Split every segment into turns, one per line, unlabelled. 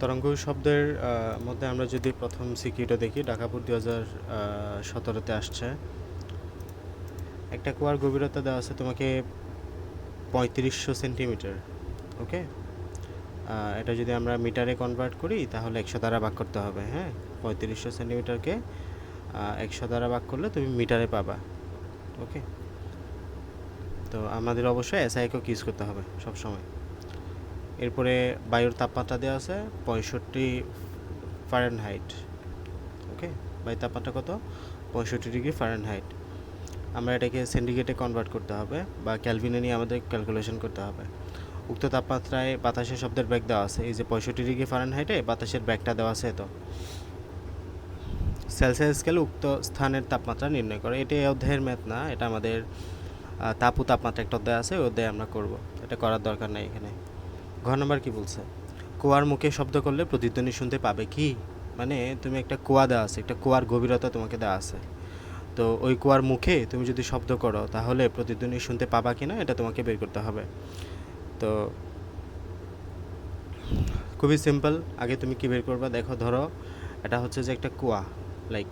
তরঙ্গ শব্দের মধ্যে আমরা যদি প্রথম সিকিউটা দেখি, ঢাকা বোর্ড 2017-তে আসছে। একটা কুয়ার গভীরতা দেওয়া আছে তোমাকে 3500 সেন্টিমিটার। ওকে, এটা যদি আমরা মিটারে কনভার্ট করি তাহলে 100 দ্বারা ভাগ করতে হবে। হ্যাঁ, 3500 সেন্টিমিটারকে 100 দ্বারা ভাগ করলে তুমি মিটারে পাবা। ওকে, তো আমাদের অবশ্যই এসআই একক ইউজ করতে হবে সব সময়। এরপরে বায়ুর তাপমাত্রা দেওয়া আছে 65 ফারেনহাইট। ওকে, বায়ুর তাপমাত্রা কত? 65 ডিগ্রি ফারেনহাইট। আমরা এটাকে সেন্টিগ্রেডে কনভার্ট করতে হবে বা ক্যালভিনে নিয়ে আমাদের ক্যালকুলেশন করতে হবে। উক্ত তাপমাত্রায় বাতাসের শব্দের বেগ দেওয়া আছে, এই যে 65 ডিগ্রি ফারেনহাইটে বাতাসের বেগটা দেওয়া আছে। তো সেলসিয়াস স্কেলে উক্ত স্থানের তাপমাত্রা নির্ণয় করে। এটা এই অধ্যায়ের ম্যাথ না, এটা আমাদের তাপ ও তাপমাত্রা একটা অধ্যায় আছে, ওই অধ্যায়ে আমরা করব। এটা করার দরকার নেই এখানে। ঘ নম্বর কি বলছে? কুয়ার মুখে শব্দ করলে প্রতিধ্বনি শুনতে পাবে কি? মানে তুমি একটা কুয়া দেওয়া আছে, একটা কুয়ার গভীরতা তোমাকে দেওয়া আছে, তো ওই কুয়ার মুখে তুমি যদি শব্দ করো তাহলে প্রতিধ্বনি শুনতে পাবা কি না এটা তোমাকে বের করতে হবে। তো খুবই সিম্পল। আগে তুমি কি বের করবা দেখো, ধরো এটা হচ্ছে যে একটা কুয়া, লাইক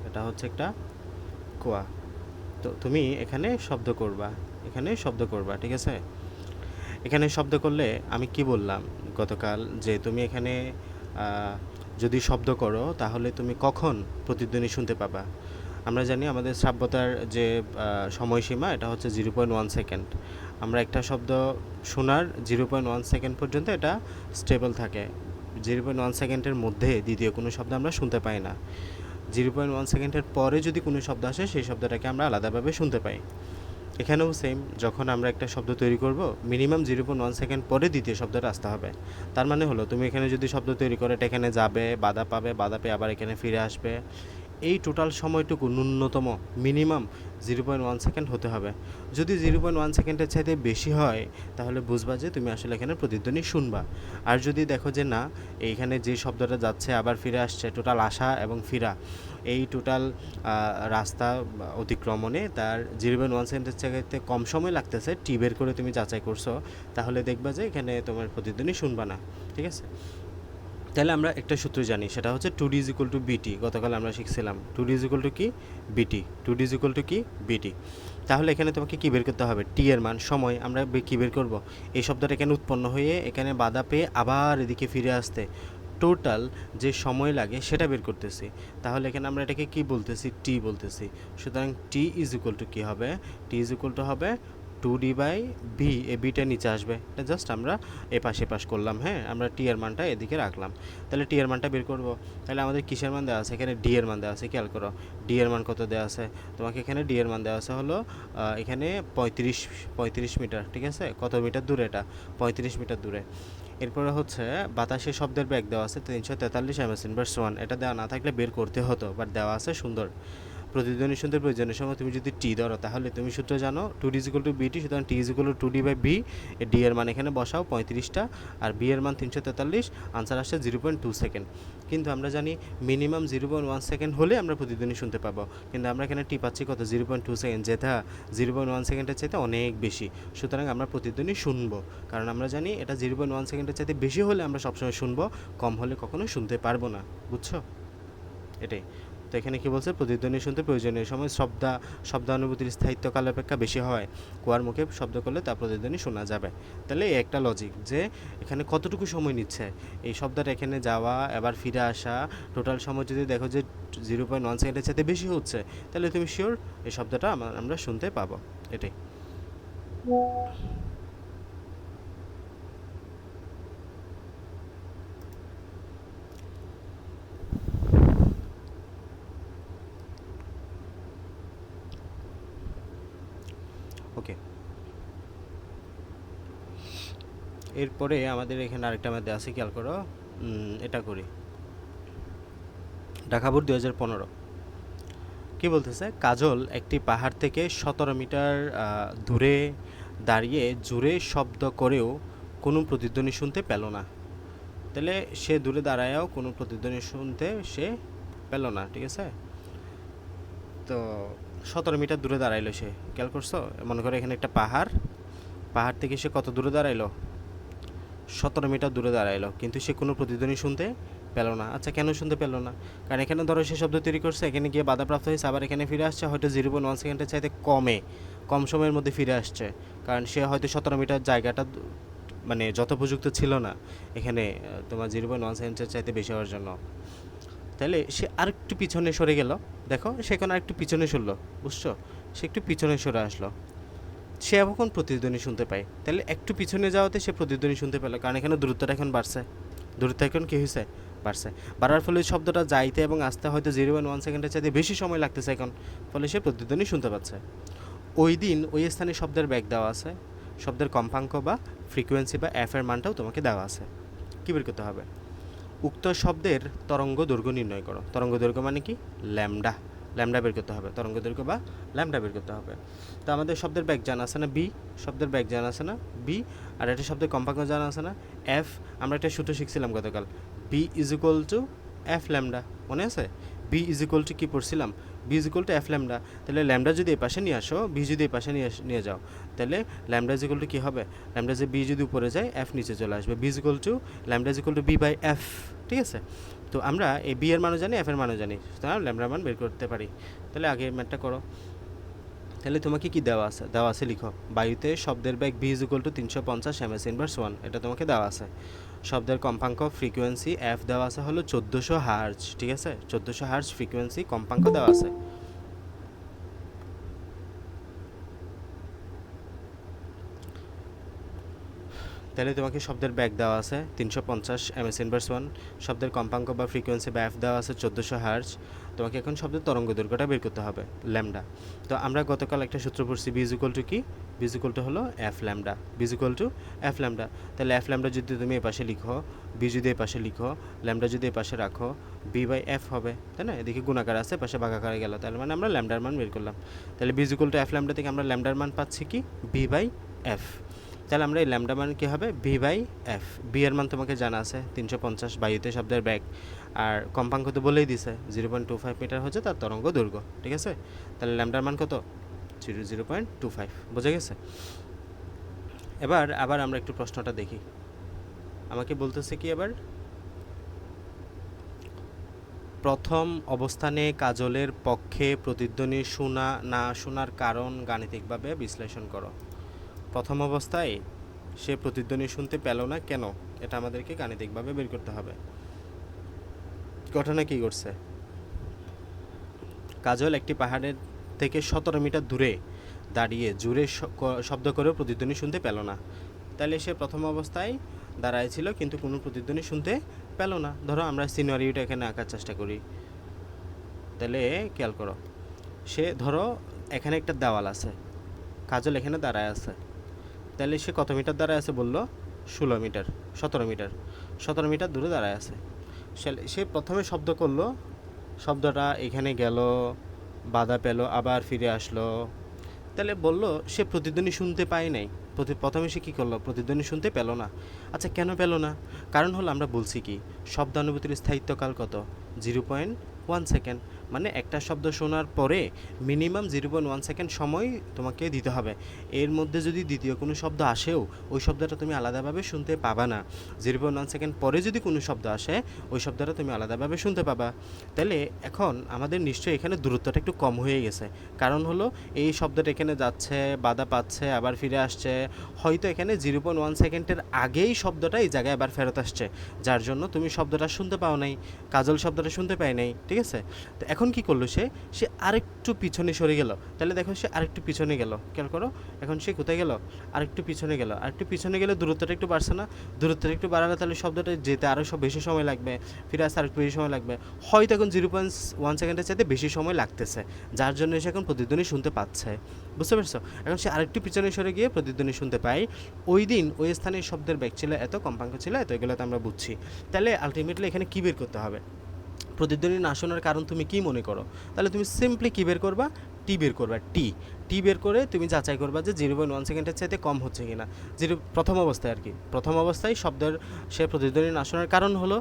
এটা হচ্ছে একটা কুয়া। তো তুমি এখানে শব্দ করবা, এখানে শব্দ করবা, ঠিক আছে? এখানে শব্দ করলে আমি কি বললাম গতকাল, যে তুমি এখানে যদি শব্দ করো তাহলে তুমি কখন প্রতিধ্বনি শুনতে পাবা? আমরা জানি আমাদের শ্রাব্যতার যে সময়সীমা এটা হচ্ছে 0.1 সেকেন্ড। আমরা একটা শব্দ শোনার 0.1 সেকেন্ড পর্যন্ত এটা স্টেবল থাকে। 0.1 সেকেন্ডের মধ্যে দ্বিতীয় কোনো শব্দ আমরা শুনতে পাই না। 0.1 সেকেন্ডের পরে যদি কোনো শব্দ আসে সেই শব্দটাকে আমরা আলাদাভাবে শুনতে পাই। এখানেও সেম, যখন আমরা একটা শব্দ তৈরি করব মিনিমাম 0.1 সেকেন্ড পরে দ্বিতীয় শব্দটা আসতে হবে। তার মানে হলো তুমি এখানে যদি শব্দ তৈরি করে এটা এখানে যাবে, বাধা পাবে, বাধা পেয়ে আবার এখানে ফিরে আসবে, এই টোটাল সময়টুকু ন্যূনতম মিনিমাম 0.1 সেকেন্ড হতে হবে। যদি 0.1 সেকেন্ডের চাইতে বেশি হয় তাহলে বুঝবা যে তুমি আসলে এখানে প্রতিধ্বনি শুনবা। আর যদি দেখো যে না, এইখানে যে শব্দটা যাচ্ছে আবার ফিরে আসছে, টোটাল আসা এবং ফিরা, এই টোটাল রাস্তা অতিক্রমণে তার 0.1 সেকেন্ডের চাইতে কম সময় লাগতেছে, টি বের করে তুমি যাচাই করছো, তাহলে দেখবা যে এখানে তোমার প্রতিধ্বনি শুনবা না। ঠিক আছে? তাহলে আমরা একটা সূত্র জানি, সেটা হচ্ছে 2D is equal to BT। গতকাল আমরা শিখছিলাম 2D is equal to কি? BT। 2D is equal to কি? BT। তাহলে এখানে তোমাকে কী বের করতে হবে? টি এর মান, সময়। আমরা কী বের করব? এই শব্দটা এখানে উৎপন্ন হয়ে এখানে বাধা পেয়ে আবার এদিকে ফিরে আসতে টোটাল যে সময় লাগে সেটা বের করতেছি। তাহলে এখানে আমরা এটাকে কি বলতেছি? টি বলতেছি। সুতরাং টি ইজ ইকুয়াল টু কী হবে? টি ইজ ইকুয়াল টু হবে 2D/b। এই বিটা নিচে আসবে, এটা জাস্ট আমরা এপাশে পাশ করলাম। হ্যাঁ, আমরা টি এর মানটা এদিকে রাখলাম। তাহলে টি এর মানটা বের করব। তাহলে আমাদের কিসের মান দেওয়া আছে? এখানে ডি এর মান দেওয়া আছে, খেয়াল করো ডি এর মান কত দেওয়া আছে তোমাকে। এখানে ডি এর মান দেওয়া আছে হলো এখানে 35 মিটার। ঠিক আছে? কত মিটার দূরে? এটা 35 মিটার দূরে। এরপরে হচ্ছে বাতাসের শব্দের বেগ দেওয়া আছে 343 m/s/1। এটা দেওয়া না থাকলে বের করতে হতো, বাট দেওয়া আছে, সুন্দর। প্রতিধ্বনি শুনতে প্রয়োজনের সময় তুমি যদি টি ধরো তাহলে তুমি সূত্র জানো 2D is equal to BT। সুতরাং T is equal to 2D/b। D এর মান এখানে বসাও 35টা, আর বি এর মান 343, আনসার আসছে 0.2 সেকেন্ড। কিন্তু আমরা জানি মিনিমাম 0.1 সেকেন্ড হলে আমরা প্রতিধ্বনি শুনতে পাবো, কিন্তু আমরা এখানে টি পাচ্ছি কত? 0.2 সেকেন্ড, যেটা 0.1 সেকেন্ডের চাইতে অনেক বেশি। সুতরাং আমরা প্রতিধ্বনি শুনবো, কারণ আমরা জানি এটা 0.1 সেকেন্ডের চাইতে বেশি হলে আমরা সবসময় শুনবো, কম হলে কখনো শুনতে পারবো না। বুঝছো? এটাই তো। এখানে কি বলছে? প্রতিধ্বনি শুনতে প্রয়োজনীয় সময় শব্দানুভূতির স্থায়িত্বকাল অপেক্ষা বেশি হয় কুয়ার মুখে শব্দ করলে তা প্রতিধ্বনি শোনা যাবে। তাহলে এই একটা লজিক যে এখানে কতটুকু সময় নিচ্ছে এই শব্দটা এখানে যাওয়া আবার ফিরে আসা, টোটাল সময় যদি দেখো যে 0.1 সেকেন্ডের চাইতে বেশি হচ্ছে, তাহলে তুমি শিওর এই শব্দটা আমরা শুনতে পাবো। এটাই। ওকে, এরপরে আমাদের এখানে আরেকটা মধ্যে আছে, খেয়াল করো। এটা করি। ঢাকা বোর্ড 2015 কি বলতেছে? কাজল একটি পাহাড় থেকে 17 মিটার দূরে দাঁড়িয়ে জোরে শব্দ করেও কোনো প্রতিধ্বনি শুনতে পেল না। তাহলে সে দূরে দাঁড়ায়ও কোনো প্রতিধ্বনি শুনতে সে পেল না। ঠিক আছে? তো 17 মিটার দূরে দাঁড়াইলো সে, খেয়াল করছো? মনে করো এখানে একটা পাহাড়, পাহাড় থেকে সে কত দূরে দাঁড়াইলো? 17 মিটার দূরে দাঁড়াইলো, কিন্তু সে কোনো প্রতিধ্বনি শুনতে পেল না। আচ্ছা, কেন শুনতে পেল না? কারণ এখানে ধরো সে শব্দ তৈরি করছে, এখানে গিয়ে বাধাপ্রাপ্ত হয়েছে, আবার এখানে ফিরে আসছে, হয়তো 0.1 সেকেন্ডের চাইতে কম সময়ের মধ্যে ফিরে আসছে, কারণ সে হয়তো 17 মিটার জায়গাটা মানে যথোপযুক্ত ছিল না এখানে তোমার 0.1 সেকেন্ডের চাইতে বেশি হওয়ার জন্য। তাহলে সে আরেকটু পিছনে সরে গেল, দেখো সে এখন আরেকটু পিছনে সরলো, বুঝছো? সে একটু পিছনে সরে আসলো, সে এখন প্রতিধ্বনি শুনতে পায়। তাহলে একটু পিছনে যাওয়াতে সে প্রতিধ্বনি শুনতে পেলো, কারণ এখানে দূরত্বটা এখন বাড়ছে, দূরত্ব এখন কী হয়েছে? বাড়ছে। বাড়ার ফলে শব্দটা যাইতে এবং আসতে হয়তো 0.1 সেকেন্ডের চাইতে বেশি সময় লাগতেছে এখন, ফলে সে প্রতিধ্বনি শুনতে পাচ্ছে। ওই দিন ওই স্থানে শব্দের ব্যাগ দেওয়া আছে, শব্দের কম্পাঙ্ক বা ফ্রিকোয়েন্সি বা এর মানটাও তোমাকে দেওয়া আছে। কী বের করতে হবে? উক্ত শব্দের তরঙ্গ দৈর্ঘ্য নির্ণয় করো। তরঙ্গ দৈর্ঘ্য মানে কি? ল্যামডা। ল্যামডা বের করতে হবে, তরঙ্গ দৈর্ঘ্য বা ল্যামডা বের করতে হবে। তো আমাদের শব্দের ব্যাগ জানা আছে না বি, শব্দের ব্যাগ জানা আছে না বি, আর একটা শব্দের কম্পাঙ্ক জানা আছে না এফ। আমরা একটা সূত্র শিখছিলাম গতকাল, B is equal to F lambda, মনে আছে? বি ইজ ইকুয়াল টু কী পড়ছিলাম? B is equal to F lambda. তাহলে ল্যামডা যদি এই পাশে নিয়ে আসো, বি যদি এই পাশে নিয়ে যাও, তাহলে ল্যামডা ইজ ইকুয়াল টু কী হবে? ল্যামডা যে বি যদি উপরে যায়, এফ নিচে চলে আসবে। B is equal to lambda is equal to B by F, ঠিক আছে? তো আমরা এই বি এর মানও জানি, এফ এর মানও জানি, সুতরাং ল্যামডার মান বের করতে পারি। তাহলে আগে ম্যাথটা করো। তাহলে তোমাকে কি দেওয়া আছে? দেওয়া আছে, লিখো, বায়ুতে শব্দের বেগ v is equal to 350 ms inverse 1, এটা তোমাকে দেওয়া আছে। শব্দের কম্পাঙ্ক ফ্রিকোয়েন্সি এফ দেওয়া আছে হলো 1400 হার্জ, ঠিক আছে? 1400 হার্জ ফ্রিকোয়েন্সি কম্পাঙ্ক দেওয়া আছে। তাহলে তোমাকে শব্দের ব্যাগ দেওয়া আছে 350 ms ইনভার্স 1, শব্দের কম্পাঙ্ক বা ফ্রিকোয়েন্সি বা এফ দেওয়া আছে 1400 হার্জ। তোমাকে এখন শব্দের তরঙ্গ দৈর্ঘ্যটা বের করতে হবে, ল্যামডা। তো আমরা গতকাল একটা সূত্র পড়ছি, বি ইজ ইকুয়াল টু কি? বি ইজ ইকুয়াল টু হলো F lambda, B is equal to F lambda. তাহলে এফ ল্যামডা যদি তুমি এই পাশে লিখো, বি যদি এই পাশে লিখো, ল্যামডা যদি এই পাশে রাখো, বি বাই এফ হবে, তাই না? এদিকে গুণাকার আছে, পাশে ভাগাকারে গেল, তাহলে মানে আমরা ল্যামডার মান বের করলাম। তাহলে B is equal to F lambda থেকে আমরা ল্যামডার মান পাচ্ছি কি? B by F. তাহলে আমরা এই ল্যামডা মান কী হবে? B by F. বি এর মান তোমাকে জানা আছে 350, বায়ুতে শব্দের ব্যাগ, আর কম্পাঙ্ক তো বলেই দিছে 0.25 মিটার হচ্ছে তার তরঙ্গ দৈর্ঘ্য, ঠিক আছে? তাহলে ল্যামডার মান কত? 0.25, বোঝা গেছে? এবার আবার আমরা একটু প্রশ্নটা দেখি। আমাকে বলতেছে কি এবার, প্রথম অবস্থানে কাজলের পক্ষে প্রতিধ্বনি শোনা না শোনার কারণ গাণিতিকভাবে বিশ্লেষণ করো। প্রথম অবস্থায় সে প্রতিধ্বনি শুনতে পেল না কেন, এটা আমাদেরকে গাণিতিকভাবে বের করতে হবে। ঘটনা কী করছে? কাজল একটি পাহাড়ের থেকে 17 মিটার দূরে দাঁড়িয়ে জোরে শব্দ করেও প্রতিধ্বনি শুনতে পেল না। তাহলে সে প্রথম অবস্থায় দাঁড়ায় ছিল কিন্তু কোনো প্রতিধ্বনি শুনতে পেল না। ধরো আমরা সিনারিওটা এখানে আঁকার চেষ্টা করি, তাহলে খেয়াল করো, সে ধরো এখানে একটা দেওয়াল আছে, কাজল এখানে দাঁড়ায় আছে, তাহলে সে কত মিটার দাঁড়ায় আছে বললো? 17 মিটার, 17 মিটার দূরে দাঁড়ায় আছে। সে প্রথমে শব্দ করলো, শব্দটা এখানে গেল, বাধা পেল, আবার ফিরে আসলো, তাহলে বললো সে প্রতিধ্বনি শুনতে পায় নাই। প্রথমে সে কী করলো? প্রতিধ্বনি শুনতে পেল না। আচ্ছা, কেন পেল না? কারণ হলো আমরা বলছি কি, শব্দানুভূতির স্থায়িত্বকাল কত? 0.1 সেকেন্ড। মানে একটা শব্দ শোনার পরে মিনিমাম 0.1 সেকেন্ড সময় তোমাকে দিতে হবে। এর মধ্যে যদি দ্বিতীয় কোনো শব্দ আসেও, ওই শব্দটা তুমি আলাদাভাবে শুনতে পাবা না। 0.1 সেকেন্ড পরে যদি কোনো শব্দ আসে, ওই শব্দটা তুমি আলাদাভাবে শুনতে পাবা। তাহলে এখন আমাদের নিশ্চয়ই এখানে দূরত্বটা একটু কম হয়ে গেছে, কারণ হলো এই শব্দটা এখানে যাচ্ছে, বাধা পাচ্ছে, আবার ফিরে আসছে, হয়তো এখানে 0.1 সেকেন্ডের আগেই শব্দটা এই জায়গায় আবার ফেরত আসছে, যার জন্য তুমি শব্দটা শুনতে পাও নাই, কাজল শব্দটা শুনতে পায় নাই, ঠিক আছে? তো এখন কি করলো সে আরেকটু পিছনে সরে গেল। তাহলে দেখো সে আরেকটু পিছনে গেল, খেয়াল করো, এখন সে কোথায় গেল? আরেকটু পিছনে গেল। আরেকটু পিছনে গেলে দূরত্বটা একটু বাড়ছে না? দূরত্বটা একটু বাড়ালে তাহলে শব্দটা যেতে আরও বেশি সময় লাগবে, ফিরে আসতে আরেকটু বেশি সময় লাগবে, হয়তো এখন 0.1 সেকেন্ডের চাইতে বেশি সময় লাগতেছে, যার জন্য সে এখন প্রতিধ্বনি শুনতে পাচ্ছে, বুঝতে পারছো? এখন সে আরেকটু পিছনে সরে গিয়ে প্রতিধ্বনি শুনতে পায়। ওই দিন ওই স্থানে শব্দের ব্যাগ ছিল এত, কম্পাঙ্ক ছিল এত, এগুলো তো আমরা বুঝছি। তাহলে আলটিমেটলি এখানে কী বের করতে হবে? প্রতিধ্বনি না শোনার কারণ তুমি কি মনে করো? তাহলে তুমি সিম্পলি কী বের করবা? টি বের করবা, টি বের করে তুমি যাচাই করবা যে 0.1 সেকেন্ডের চাইতে কম হচ্ছে কিনা। প্রথম অবস্থায় আর কি, প্রথম অবস্থায় শব্দের সে প্রতিধ্বনি না শোনার কারণ হলো,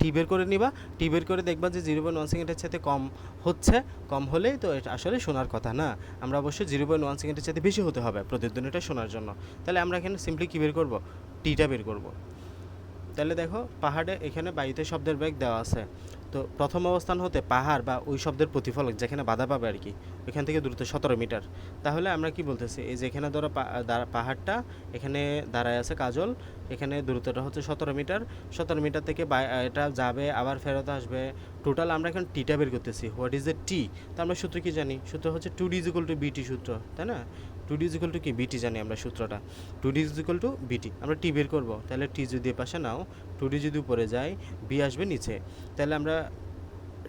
টি বের করে নিবা, টি বের করে দেখবা যে 0.1 সেকেন্ডের চাইতে কম হচ্ছে, কম হলেই তো এটা আসলে শোনার কথা না, আমরা অবশ্যই 0.1 সেকেন্ডের চাইতে বেশি হতে হবে প্রতিধ্বনিটা শোনার জন্য। তাহলে আমরা এখানে সিম্পলি কী বের করবো? টিটা বের করবো। তাহলে দেখো পাহাড়ে এখানে বায়ুতে শব্দের বেগ দেওয়া আছে, তো প্রথম অবস্থান হতে পাহাড় বা ওই শব্দের প্রতিফলক যেখানে বাধা পাবে আর কি, ওইখান থেকে দূরত্ব 17 মিটার। তাহলে আমরা কি বলতেছি, এই যে এখানে ধরো পাহাড়টা এখানে দাঁড়ায় আছে কাজল, এখানে দূরত্বটা হচ্ছে 17 মিটার। 17 মিটার থেকে এটা যাবে আবার ফেরত আসবে। টোটাল আমরা এখন টিটা বের করতেছি, হোয়াট ইজ এ টি। তো আমরা সূত্র কি জানি, সূত্র হচ্ছে 2D = BT সূত্র, তাই না? 2D = কি BT জানি আমরা সূত্রটা, 2D = BT। আমরা টি বের করব, তাহলে টি যদি পাশে নাও, 2D যদি উপরে যায়, বি আসবে নিচে। তাহলে আমরা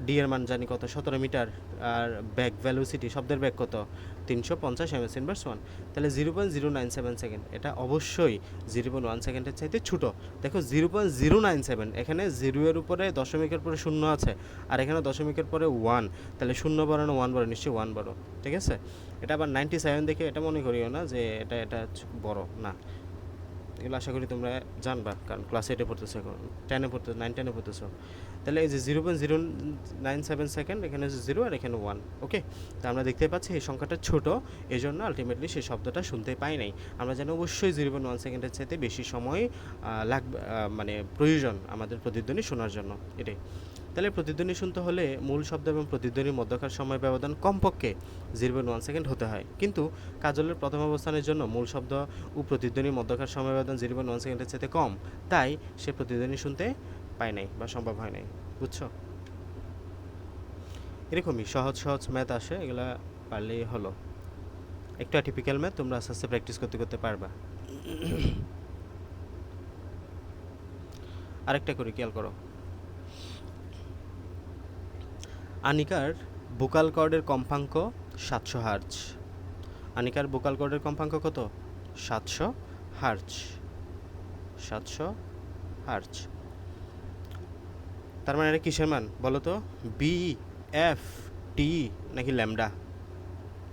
ডি এর মান জানি কত, 17 মিটার। আর ব্যাক ভ্যালোসিটি শব্দের ব্যাক কত, 350 ms/1। তাহলে 0.097 সেকেন্ড, এটা অবশ্যই 0.1 সেকেন্ডের চাইতে ছোটো। দেখো 0.097, এখানে 0 এর উপরে দশমিকের পরে শূন্য আছে, আর এখানে দশমিকের পরে 1, তাহলে শূন্য বড় না 1 বড়, নিশ্চয়ই 1 বড়, ঠিক আছে? এটা আবার 97 দেখে এটা মনে করিও না যে এটা বড় না। এগুলো আশা করি তোমরা জানবা, কারণ ক্লাস 8-এ পড়তেছো, এখন 10-এ পড়তেছো, 9-10-এ পড়তেছো। তাহলে এই যে 0.097 সেকেন্ড, এখানে 0 আর এখানে 1, ওকে? তা আমরা দেখতে পাচ্ছি এই সংখ্যাটা ছোট, এই জন্য আলটিমেটলি সেই শব্দটা শুনতে পাই নাই। আমরা জানি অবশ্যই 0.1 সেকেন্ডের চাইতে বেশি সময় লাগবে, মানে প্রয়োজন আমাদের প্রতিধ্বনি শোনার জন্য, এটাই। তাহলে প্রতিধ্বনি শুনতে হলে মূল শব্দ এবং প্রতিধ্বনির মধ্যকার সময় ব্যবধান কমপক্ষে 0.1 সেকেন্ড হতে হয়। কিন্তু কাজলের প্রথম অবস্থানের জন্য মূল শব্দ ও প্রতিধ্বনির মধ্যকার সময় ব্যবধান 0.1 সেকেন্ডের চাইতে কম, তাই সে প্রতিধ্বনি শুনতে পায় নাই বা সম্ভব হয় নাই। বুঝছো? এরকমই সহজ সহজ ম্যাথ আসে, এগুলা পারলেই হলো। একটু অ্যাটিপিক্যাল ম্যাথ তোমরা আস্তে আস্তে প্র্যাকটিস করতে করতে পারবা। আরেকটা করি, খেয়াল করো। আনিকার ভোকাল কর্ডের কম্পাঙ্ক 700 হার্জ। আনিকার ভোকাল কর্ডের কম্পাঙ্ক কত? 700 হার্জ। 700 হার্জ। তার মানে এটা কিসের মান বলো তো? বি, এফ, টি নাকি ল্যামডা?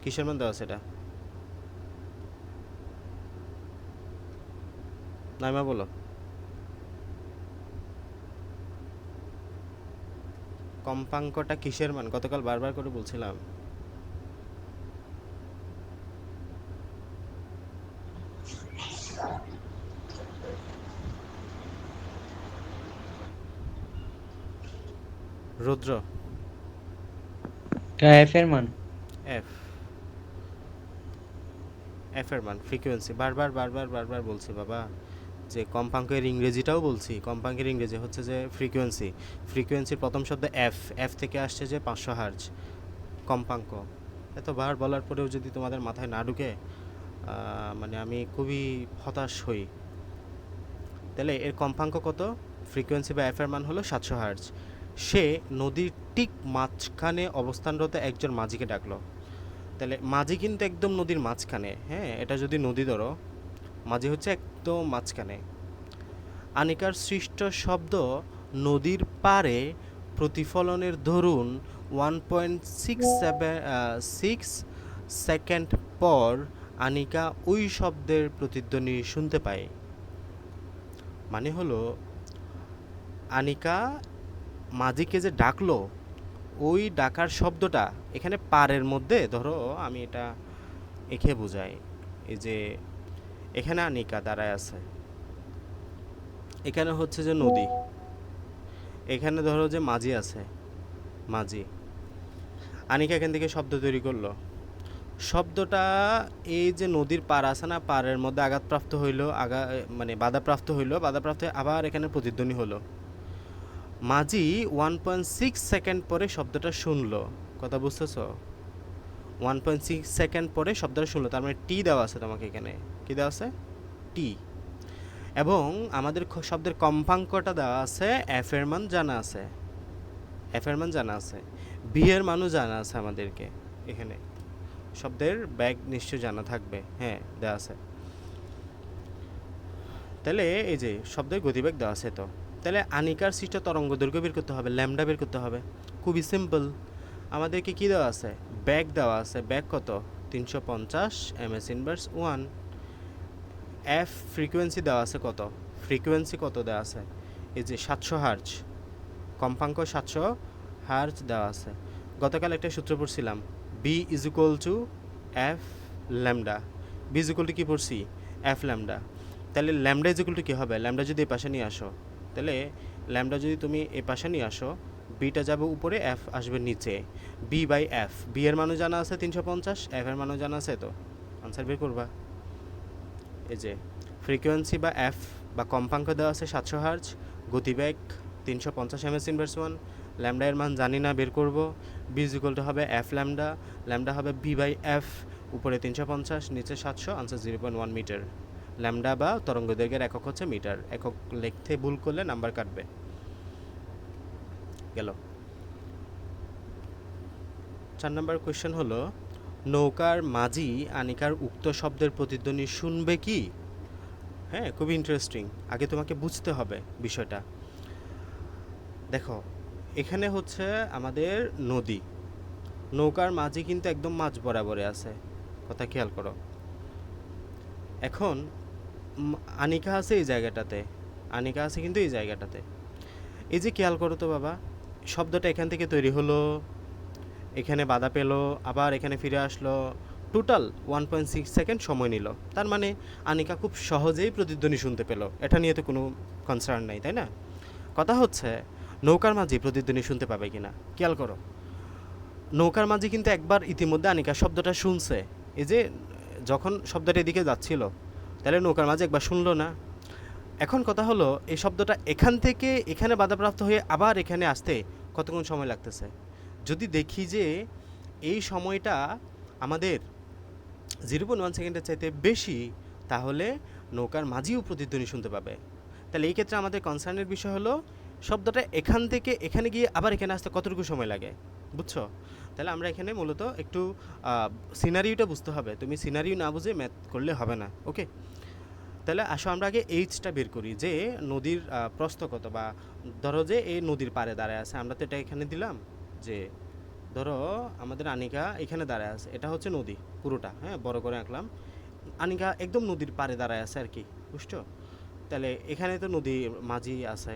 কিসের মান দেওয়া আছে এটা? নাইমা বলো। কম্পাঙ্কটা কিসের মান? গতকাল বারবার করে বলছিলাম। রুদ্র।
এফ এর মান।
এফ, এফ এর মান ফ্রিকোয়েন্সি। বারবার বারবার বারবার বলছি বাবা, যে কম্পাঙ্কের ইংরেজিটাও বলছি। কম্পাঙ্কের ইংরেজি হচ্ছে যে ফ্রিকোয়েন্সি। ফ্রিকোয়েন্সির প্রথম শব্দ এফ, এফ থেকে আসছে যে 500 হার্জ কম্পাঙ্ক। এতবার বলার পরেও যদি তোমাদের মাথায় না ঢুকে, মানে আমি খুবই হতাশ হই। তাহলে এর কম্পাঙ্ক কত? ফ্রিকোয়েন্সি বা এফ এর মান হলো 700 হার্জ। সে নদীর ঠিক মাঝখানে অবস্থানরত একজন মাঝিকে ডাকলো। তাহলে মাঝি কিন্তু একদম নদীর মাঝখানে, হ্যাঁ, এটা যদি নদী ধরো, মাঝি হচ্ছে একদম মাঝখানে। আনিকার সৃষ্ট শব্দ নদীর পাড়ে প্রতিফলনের দরুন 1.6 সেকেন্ড পর আনিকা ওই শব্দের প্রতিধ্বনি শুনতে পায়। মানে হলো আনিকা মাঝিকে যে ডাকলো, ওই ডাকার শব্দটা এখানে পাড়ের মধ্যে, ধরো আমি এটা এঁকে বোঝাই। এই যে এখানে আনিকা দাঁড়ায় আছে, এখানে হচ্ছে যে নদী, এখানে ধরো যে মাঝি আছে, মাঝি। আনিকা এখান থেকে শব্দ তৈরি করলো। শব্দটা এই যে নদীর পাড় আছে না, পাড়ের মধ্যে আঘাতপ্রাপ্ত হইলো, মানে বাধাপ্রাপ্ত হইলো, বাধাপ্রাপ্ত হয়ে আবার এখানে প্রতিধ্বনি হলো। মাঝি 1.6 সেকেন্ড পরে শব্দটা শুনলো। কথা বুঝতেছ? 1.6 সেকেন্ড পরে শব্দটা শুনলো, তার মানে টি দেওয়া আছে তোমাকে এখানে। কি দেওয়া আছে? টি। এবং আমাদের শব্দের কম্পাঙ্কটা দেওয়া আছে, এফ এর মান জানা আছে, এফ এর মান জানা আছে, বি এর মানও জানা আছে আমাদেরকে। এখানে শব্দের ব্যাগ নিশ্চয় জানা থাকবে, হ্যাঁ দেওয়া আছে। তাহলে এই যে শব্দের গতিবেগ দেওয়া আছে, তো তাহলে আনিকার সৃষ্ট তরঙ্গ দৈর্ঘ্য বের করতে হবে, ল্যামডা বের করতে হবে। খুবই সিম্পল। আমাদেরকে কি দেওয়া আছে? ব্যাগ দেওয়া আছে। ব্যাগ কত? 350 ms/1। এফ ফ্রিকোয়েন্সি দেওয়া আছে কত? ফ্রিকোয়েন্সি কত দেওয়া আছে? এই যে 700 হার্জ, কম্পাঙ্ক 700 হার্জ দেওয়া আছে। গতকাল একটা সূত্র পড়ছিলাম, B is equal to F lambda. B is equal to কী পড়ছি? F lambda. তাহলে ল্যামডা ইজ ইকুয়াল টু কী হবে? ল্যামডা যদি এই পাশে নিয়ে আসো, তাহলে ল্যামডা যদি তুমি এ পাশে নিয়ে আসো, বিটা যাবে উপরে, এফ আসবে নিচে, বি বাই এফ। বি এর মানও জানা আছে 350, এফ এর মানও জানা আছে, তো আনসার বের করবা। এই যে ফ্রিকোয়েন্সি বা এফ বা কম্পাঙ্ক দেওয়া আছে 700 হার্জ, গতিবেগ 350 ms ইনভার্স 1, ল্যামডা এর মান জানি না, বের করব। বি ইজ ইকুয়াল টু হবে এফ ল্যামডা, ল্যামডা হবে বি বাই এফ, উপরে 350 নিচে 700, আনসার 0.1 মিটার। ল্যামডা বা তরঙ্গ দৈর্ঘ্যের একক হচ্ছে মিটার। একক লিখতে ভুল করলে নাম্বার কাটবে। গেল। 4 নম্বর কোয়েশ্চেন হলো, নৌকার মাঝি আনিকার উক্ত শব্দের প্রতিধ্বনি শুনবে কি? হ্যাঁ, খুবই ইন্টারেস্টিং। আগে তোমাকে বুঝতে হবে বিষয়টা। দেখো, এখানে হচ্ছে আমাদের নদী, নৌকার মাঝি কিন্তু একদম মাঝ বরাবরে আছে, কথা খেয়াল করো। এখন আনিকা আছে এই জায়গাটাতে, আনিকা আছে কিন্তু এই জায়গাটাতে। এই যে খেয়াল করো তো বাবা, শব্দটা এখান থেকে তৈরি হলো, এখানে বাধা পেলো, আবার এখানে ফিরে আসলো, টোটাল 1.6 সেকেন্ড সময় নিল। তার মানে আনিকা খুব সহজেই প্রতিধ্বনি শুনতে পেলো, এটা নিয়ে তো কোনো কনসার্ন নাই, তাই না? কথা হচ্ছে নৌকার মাঝি প্রতিধ্বনি শুনতে পাবে কিনা। খেয়াল করো, নৌকার মাঝি কিন্তু একবার ইতিমধ্যে আনিকা শব্দটা শুনছে। এই যে যখন শব্দটা এদিকে যাচ্ছিল, তাহলে নৌকার মাঝি একবার শুনলো না? এখন কথা হলো, এই শব্দটা এখান থেকে এখানে বাধাপ্রাপ্ত হয়ে আবার এখানে আসতে কতক্ষণ সময় লাগতেছে? যদি দেখি যে এই সময়টা আমাদের 0.1 সেকেন্ডের চাইতে বেশি, তাহলে নৌকার মাঝিও প্রতিধ্বনি শুনতে পাবে। তাহলে এই ক্ষেত্রে আমাদের কনসার্নের বিষয় হলো শব্দটা এখান থেকে এখানে গিয়ে আবার এখানে আসতে কতটুকু সময় লাগে, বুঝছো? তাহলে আমরা এখানে মূলত একটু সিনারিওটা বুঝতে হবে। তুমি সিনারিও না বুঝে ম্যাথ করলে হবে না, ওকে? তাহলে আসো আমরা আগে এইচটা বের করি, যে নদীর প্রস্থ কত, বা ধরো যে এই নদীর পাড়ে দাঁড়ায় আছে, আমরা তো এটা এখানে দিলাম যে ধরো আমাদের আনিকা এখানে দাঁড়ায় আছে, এটা হচ্ছে নদী পুরোটা, হ্যাঁ, বড় করে আঁকলাম। আনিকা একদম নদীর পাড়ে দাঁড়ায় আছে আর কি, বুঝছো? তাহলে এখানে তো নদীর মাঝি আছে।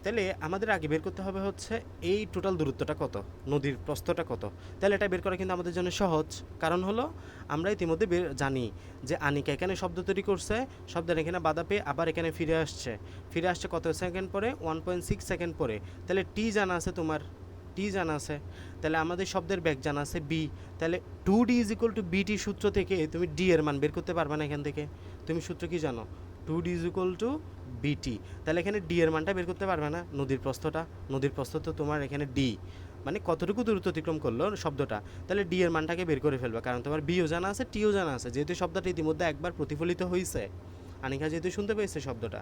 তাহলে আমাদের আগে বের করতে হবে হচ্ছে এই টোটাল দূরত্বটা কত, নদীর প্রস্থটা কত। তাহলে এটা বের করা কিন্তু আমাদের জন্য সহজ, কারণ হলো আমরা ইতিমধ্যে জানি যে আনিকা এখানে শব্দ তৈরি করছে, শব্দের এখানে বাধা পেয়ে আবার এখানে ফিরে আসছে, ফিরে আসছে কত সেকেন্ড পরে, 1.6 সেকেন্ড পরে। তাহলে টি জানা আছে তোমার, টি জানা আছে, তাহলে আমাদের শব্দের বেগ জানা আছে বি। তাহলে 2d ইজ ইকুয়াল টু বিটি সূত্র থেকে তুমি ডি এর মান বের করতে পারবে না এখান থেকে। তুমি সূত্র কি জানো? 2d ইজ ইকুয়াল টু বিটি। তাহলে এখানে ডি এর মানটা বের করতে পারবে না, নদীর প্রস্থটা, নদীর প্রস্থ তো তোমার এখানে ডি, মানে কতটুকু দূরত্ব অতিক্রম করলো শব্দটা। তাহলে ডি এর মানটাকে বের করে ফেলবে, কারণ তোমার বিও জানা আছে, টিও জানা আছে। যেহেতু শব্দটা ইতিমধ্যে একবার প্রতিফলিত হয়েছে, আনিকা যেহেতু শুনতে পেয়েছে শব্দটা,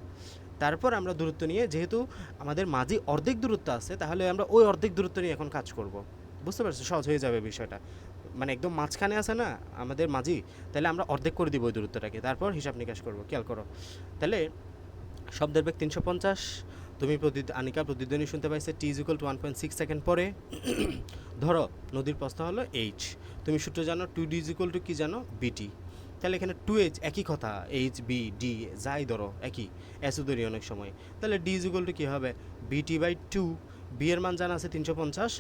তারপর আমরা দূরত্ব নিয়ে, যেহেতু আমাদের মাঝি অর্ধেক দূরত্ব আছে, তাহলে আমরা ওই অর্ধেক দূরত্ব নিয়ে এখন কাজ করব। বুঝতে পারছো? সহজ হয়ে যাবে বিষয়টা। মানে একদম মাঝখানে আছে না আমাদের মাঝি, তাহলে আমরা অর্ধেক করে দিব ওই দূরত্বটাকে, তারপর হিসাব নিকাশ করবো। খেয়াল করো, তাহলে শব্দের বেগ 350, তুমি আনিকা প্রতিধ্বনি শুনতে পাইছে টি ইজ ইকুয়াল টু 1.6 সেকেন্ড পরে। ধরো নদীর প্রস্থ হলো এইচ, তুমি সূত্র জানো 2d ইজ ইকুয়াল টু কী জানো? বিটি। তাহলে এখানে 2h একই কথা, এইচ বি ডি যাই ধরো একই, এসও ধরি অনেক সময়। তাহলে ডি ইজ ইকুয়াল টু কী হবে? বিটি বাই 2। বি এর মান জানা আছে 350,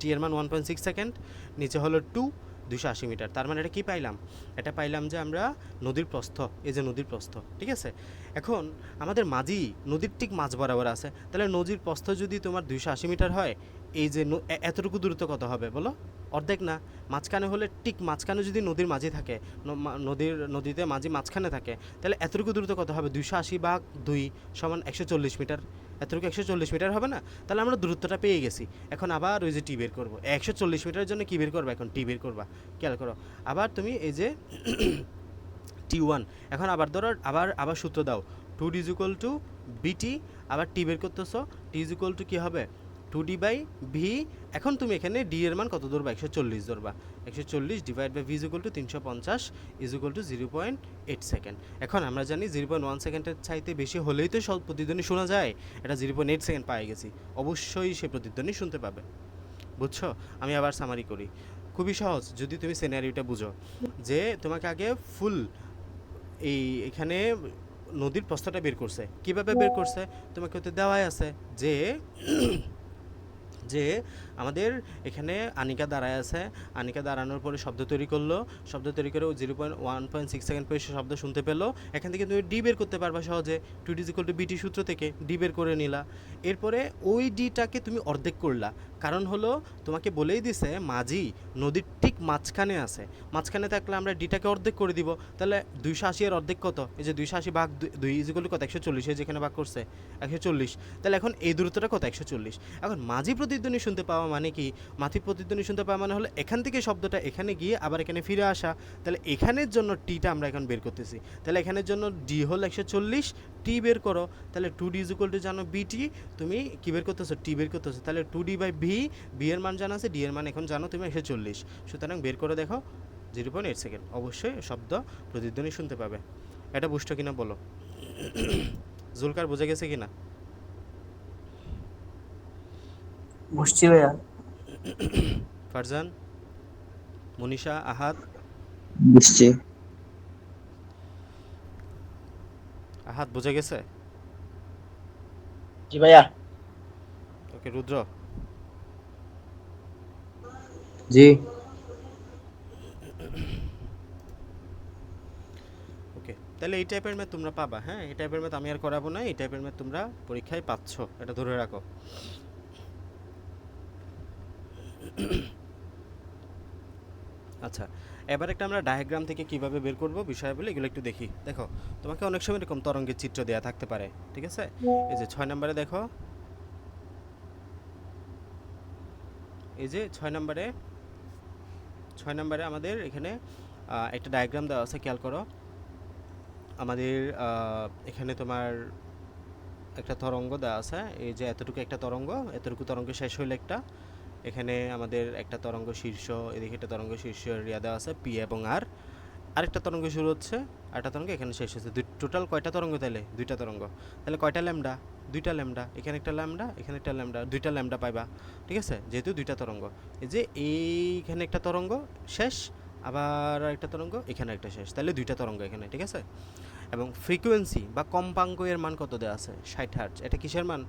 টি এর মান 1.6 সেকেন্ড, নিচে হলো 280 মিটার। তার মানে এটা কী পাইলাম? এটা পাইলাম যে আমরা নদীর প্রস্থ, এই যে নদীর প্রস্থ, ঠিক আছে? এখন আমাদের মাঝি নদীর ঠিক মাঝ বরাবর আছে, তাহলে নদীর প্রস্থ যদি তোমার 280 মিটার হয়, এই যে এতটুকু দূরত্ব কত হবে বলো? অর্ধেক না? মাঝখানে হলে, ঠিক মাঝখানে যদি নদীর মাঝি থাকে, নদীতে মাঝি মাঝখানে থাকে, তাহলে এতটুকু দূরত্ব কত হবে? 280 ভাগ 2 সমান 140 মিটার। এতটুকু 140 মিটার হবে না? তাহলে আমরা দূরত্বটা পেয়ে গেছি। এখন আবার ওই যে টি বের করবো, 140 মিটারের জন্য কী বের করবো? এখন টি বের করবা। খেয়াল করো, আবার তুমি এই যে T1, এখন আবার ধরো আবার সূত্র দাও, 2d ইজ ইকুয়াল টু বিটি, আবার টি বের করতেছো, টি ইজ ইকুয়াল টু কী হবে? 2d by V. এখন তুমি এখানে ডি এর মান কত ধরবা? 140 ধরবা। 140 divide by V is equal to 350 is equal to 0.8 second. এখন আমরা জানি 0.1 সেকেন্ডের চাইতে বেশি হলেই তো সব প্রতিধ্বনি শোনা যায়। এটা 0.8 সেকেন্ড পাই গেছি, অবশ্যই সে প্রতিধ্বনি শুনতে পাবে। বুঝছো? আমি আবার সামারি করি, খুবই সহজ যদি তুমি সিনারিওটা বুঝো। যে তোমাকে আগে ফুল এখানে নদীর প্রস্থটা বের করছে, কিভাবে বের করছে? তোমাকে তো দেওয়াই আছে যে যে আমাদের এখানে আনিকা দাঁড়ায় আছে, আনিকা দাঁড়ানোর পরে শব্দ তৈরি করলো, শব্দ তৈরি করে 0.1.6 সেকেন্ড পরে শব্দ শুনতে পেলো। এখান থেকে তুমি ডি বের করতে পারবা সহজে, টু ডি ইকুয়াল টু বিটি সূত্র থেকে ডি বের করে নিলা। এরপরে ওই ডিটাকে তুমি অর্ধেক করলা, কারণ হলো তোমাকে বলেই দিছে মাঝি নদীর ঠিক মাঝখানে আছে, মাঝখানে থাকলে আমরা ডিটাকে অর্ধেক করে দিব। তাহলে 280 এর অর্ধেক কত? এই যে 280 ভাগ 2 ইকুয়াল টু কত? 140, যেখানে ভাগ করছে 140। তাহলে এখন এই দূরত্বটা কত? 140। এখন মাঝি প্রতিধ্বনি শুনতে পাওয়া মানে কি? মাঝি প্রতিধ্বনি শুনতে পাওয়া মানে হলো এখান থেকে শব্দটা এখানে গিয়ে আবার এখানে ফিরে আসা। তাহলে এখানের জন্য টিটা আমরা এখন বের করতেছি। তাহলে এখানের জন্য ডি হলো 140, টি বের করো। তাহলে 2d ইজ ইকুয়াল টু জানো বিটি, তুমি কি বের করতেছো? টি বের করতেছো। তাহলে 2d বাই ভি, বি এর মান জানা আছে, ডি এর মান এখন জানো তুমি 140। সুতরাং বের করে দেখো 0.8 সেকেন্ড। অবশ্যই শব্দ প্রতিধ্বনি শুনতে পাবে। এটা বুঝছো কিনা বলো? জুলকার বোঝা গেছে কিনা?
বুঝছি ভাইয়া।
ফারজান, মনীষা, আহাদ?
বুঝছি।
আহাদ বোঝা গেছে?
জি ভাইয়া।
ওকে, রুদ্র?
জি।
ওকে, তাহলে এই টাইপের ম্যাথ তোমরা পাবা। হ্যাঁ, এই টাইপের ম্যাথ আমি আর করাবো না, এই টাইপের ম্যাথ তোমরা পরীক্ষায় পাচ্ছ, এটা ধরে রাখো। আচ্ছা, এবার একটা আমরা ডায়াগ্রাম থেকে কিভাবে বের করব বিষয়গুলো এগুলো একটু দেখি। দেখো, তোমাকে অনেক সময় এরকম তরঙ্গের চিত্র দেওয়া থাকতে পারে, ঠিক আছে? এই যে 6 নম্বরে দেখো, এই যে 6 নম্বরে আমাদের এখানে একটা ডায়াগ্রাম দেওয়া আছে, খেয়াল করো। আমাদের এখানে তোমার একটা তরঙ্গ দেওয়া আছে, এই যে এতটুকু একটা তরঙ্গ, এতটুকু তরঙ্গ শেষ হইলে একটা, এখানে আমাদের একটা তরঙ্গ শীর্ষ, এদিকে একটা তরঙ্গ শীর্ষ রিয়া দেওয়া আছে পি এবং আর, আরেকটা তরঙ্গ শুরু হচ্ছে, আরেকটা তরঙ্গ এখানে শেষ হচ্ছে। টোটাল কয়টা তরঙ্গ? তাহলে দুইটা তরঙ্গ। তাহলে কয়টা ল্যামডা? দুইটা ল্যামডা। এখানে একটা ল্যামডা, এখানে একটা ল্যামডা, দুইটা ল্যামডা পাইবা, ঠিক আছে? যেহেতু দুইটা তরঙ্গ, এই যে এইখানে একটা তরঙ্গ শেষ, আবার একটা তরঙ্গ এখানে একটা শেষ, তাহলে দুইটা তরঙ্গ এখানে, ঠিক আছে? এবং ফ্রিকোয়েন্সি বা কম্পাঙ্ক এর মান কত দেওয়া আছে? 60 হার্টজ। এটা কিসের মান?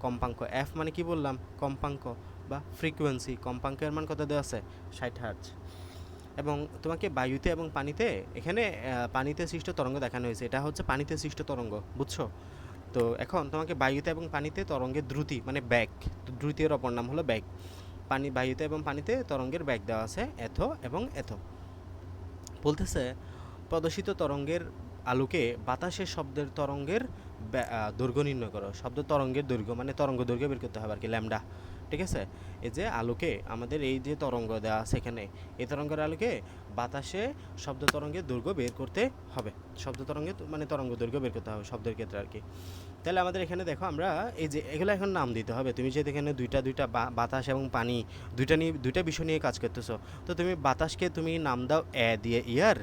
কম্পাঙ্ক। এফ মানে কি বললাম? কম্পাঙ্ক বা ফ্রিকোয়েন্সি। কম্পাঙ্কের মান কত দেওয়া আছে? 60 হার্টজ। এবং তোমাকে বায়ুতে এবং পানিতে, এখানে পানিতে সৃষ্ট তরঙ্গ দেখানো হয়েছে, এটা হচ্ছে পানিতে সৃষ্ট তরঙ্গ, বুঝছো? তো এখন তোমাকে বায়ুতে এবং পানিতে তরঙ্গের দ্রুতি মানে ব্যাগ, দ্রুতির অপর নাম হলো ব্যাগ। বায়ুতে এবং পানিতে তরঙ্গের ব্যাগ দেওয়া আছে এত এবং এত। বলতেছে প্রদর্শিত তরঙ্গের আলোকে বাতাসের শব্দের তরঙ্গের দৈর্ঘ্য নির্ণয় করো। শব্দ তরঙ্গের দৈর্ঘ্য মানে তরঙ্গ দৈর্ঘ্য বের করতে হবে আর কি, ল্যামডা, ঠিক আছে? এই যে আলোকে আমাদের এই যে তরঙ্গ দেওয়া আছে এখানে, এই তরঙ্গের আলোকে বাতাসে শব্দ তরঙ্গের দৈর্ঘ্য বের করতে হবে। শব্দ তরঙ্গের মানে তরঙ্গ দৈর্ঘ্য বের করতে হবে শব্দের ক্ষেত্রে আর কি। তাহলে আমাদের এখানে দেখো, আমরা এই যে এগুলো এখন নাম দিতে হবে। তুমি যেহেতু এখানে দুইটা বাতাস এবং পানি দুইটা বিষয় নিয়ে কাজ করতেছো, তো তুমি বাতাসকে তুমি নাম দাও এ দিয়ে ইয়ার,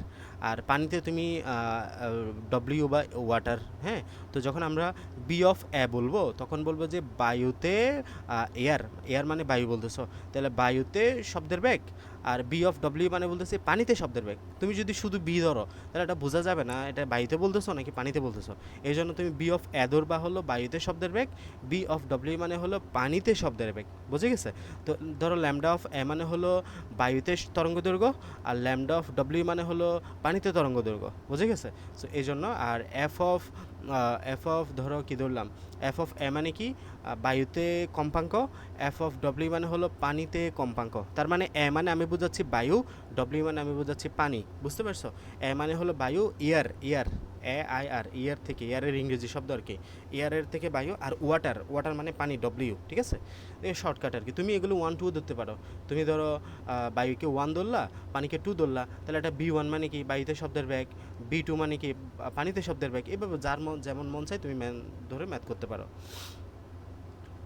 আর পানিতে তুমি ডব্লিউ বা ওয়াটার। হ্যাঁ, তো যখন আমরা বি অফ এ বলবো তখন বলবো যে বায়ুতে এয়ার মানে বায়ু বলতেছো, তাহলে বায়ুতে শব্দের বেগ। আর বি অফ ডব্লিউ মানে বলতেছে পানিতে শব্দের বেগ। তুমি যদি শুধু বি ধরো তাহলে এটা বোঝা যাবে না এটা বায়ুতে বলতেছো নাকি পানিতে বলতেছো। এই জন্য তুমি বি অফ এ ধরবা হলো বায়ুতে শব্দের বেগ, বি অফ ডব্লিউ মানে হলো পানিতে শব্দের বেগ, বুঝে গেছে? তো ধরো ল্যামডা অফ এ মানে হলো বায়ুতে তরঙ্গ দৈর্ঘ্য, আর ল্যামডা অফ ডব্লিউ মানে হলো পানিতে তরঙ্গ দৈর্ঘ্য, বুঝে গেছে? সো এই জন্য। আর এফ অফ ধরো কি ধরলাম, এফ অফ এ মানে কি? বায়ুতে কম্পাঙ্ক, এফ অফ ডব্লিউ মানে হলো পানিতে কম্পাঙ্ক। তার মানে এ মানে আমি বোঝাচ্ছি বায়ু, ডব্লিউ মানে আমি বোঝাচ্ছি পানি, বুঝতে পারছো? এ মানে হলো বায়ু, ইয়ার এ আই আর, ইয়ার থেকে, ইয়ারের ইংরেজি শব্দ আর কি, ইয়ারের থেকে বায়ু। আর ওয়াটার মানে পানি, ডব্লিউ, ঠিক আছে? এই শর্টকাট আর কি। তুমি এগুলো 1 2 ধরতে পারো। তুমি ধরো বায়ুকে 1 ধরলা, পানিকে 2 ধরলা, তাহলে এটা বি 1 মানে কি? বায়ুতে শব্দের ব্যাগ। বি 2 মানে কি? পানিতে শব্দের ব্যাগ। এভাবে যার যেমন মন চায় তুমি ধরে ম্যাথ করতে পারো।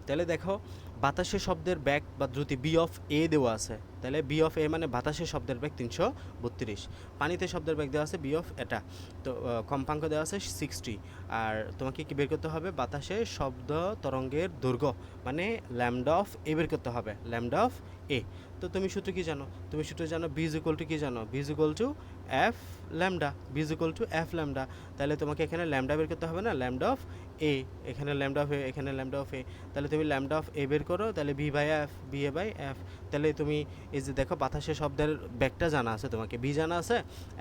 তাহলে দেখো, বাতাসের শব্দের ব্যাগ বা দ্রুতি বি অফ এ দেওয়া আছে, তাহলে বি অফ এ মানে বাতাসের শব্দের ব্যাগ 332। পানিতে শব্দের ব্যাগ দেওয়া আছে বি অফ এটা, তো কম্পাঙ্ক দেওয়া আছে 60। আর তোমাকে কি বের করতে হবে? বাতাসের শব্দ তরঙ্গের দৈর্ঘ্য মানে ল্যামডা অফ এ বের করতে হবে, ল্যামডা অফ এ। তো তুমি সূত্র কি জানো? তুমি সূত্র জানো বি ইজ ইকুয়াল টু কি জানো? B is equal to F lambda, B is equal to F lambda. তাহলে তোমাকে এখানে ল্যামডা বের করতে হবে না, ল্যামডা অফ এ, এখানে ল্যামডা অফ এ, এখানে ল্যামডা অফ এ। তাহলে তুমি ল্যামডা অফ এ বের করো, তাহলে B by F, B A by F. তাহলে তুমি এই যে দেখো বাতাসের শব্দের ব্যাগটা জানা আছে তোমাকে, বি জানা আছে,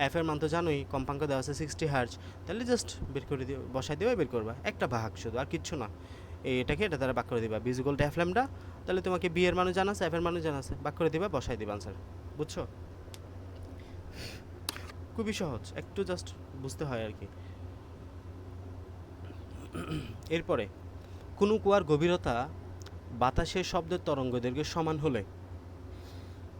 এফ এর মান তো জানোই, কম্পাঙ্ক দেওয়া আছে 60 হার্জ। তাহলে জাস্ট বের করে দিও, বসাই দিও, বের করবা একটা ভাগ শুধু, আর কিচ্ছু না। এটাকে এটা দ্বারা ভাগ করে দিবা, B is equal to F lambda. তাহলে তোমাকে বি এর মানও জানা আছে, এফ এর মানও জানা আছে, ভাগ করে দিবা, বসাই দিবা আনসার। বুঝছো? খুবই সহজ, একটু জাস্ট বুঝতে হয় আর কি। এরপরে কোনো কুয়ার গভীরতা বাতাসের শব্দের তরঙ্গ দৈর্ঘ্যের সমান হলে,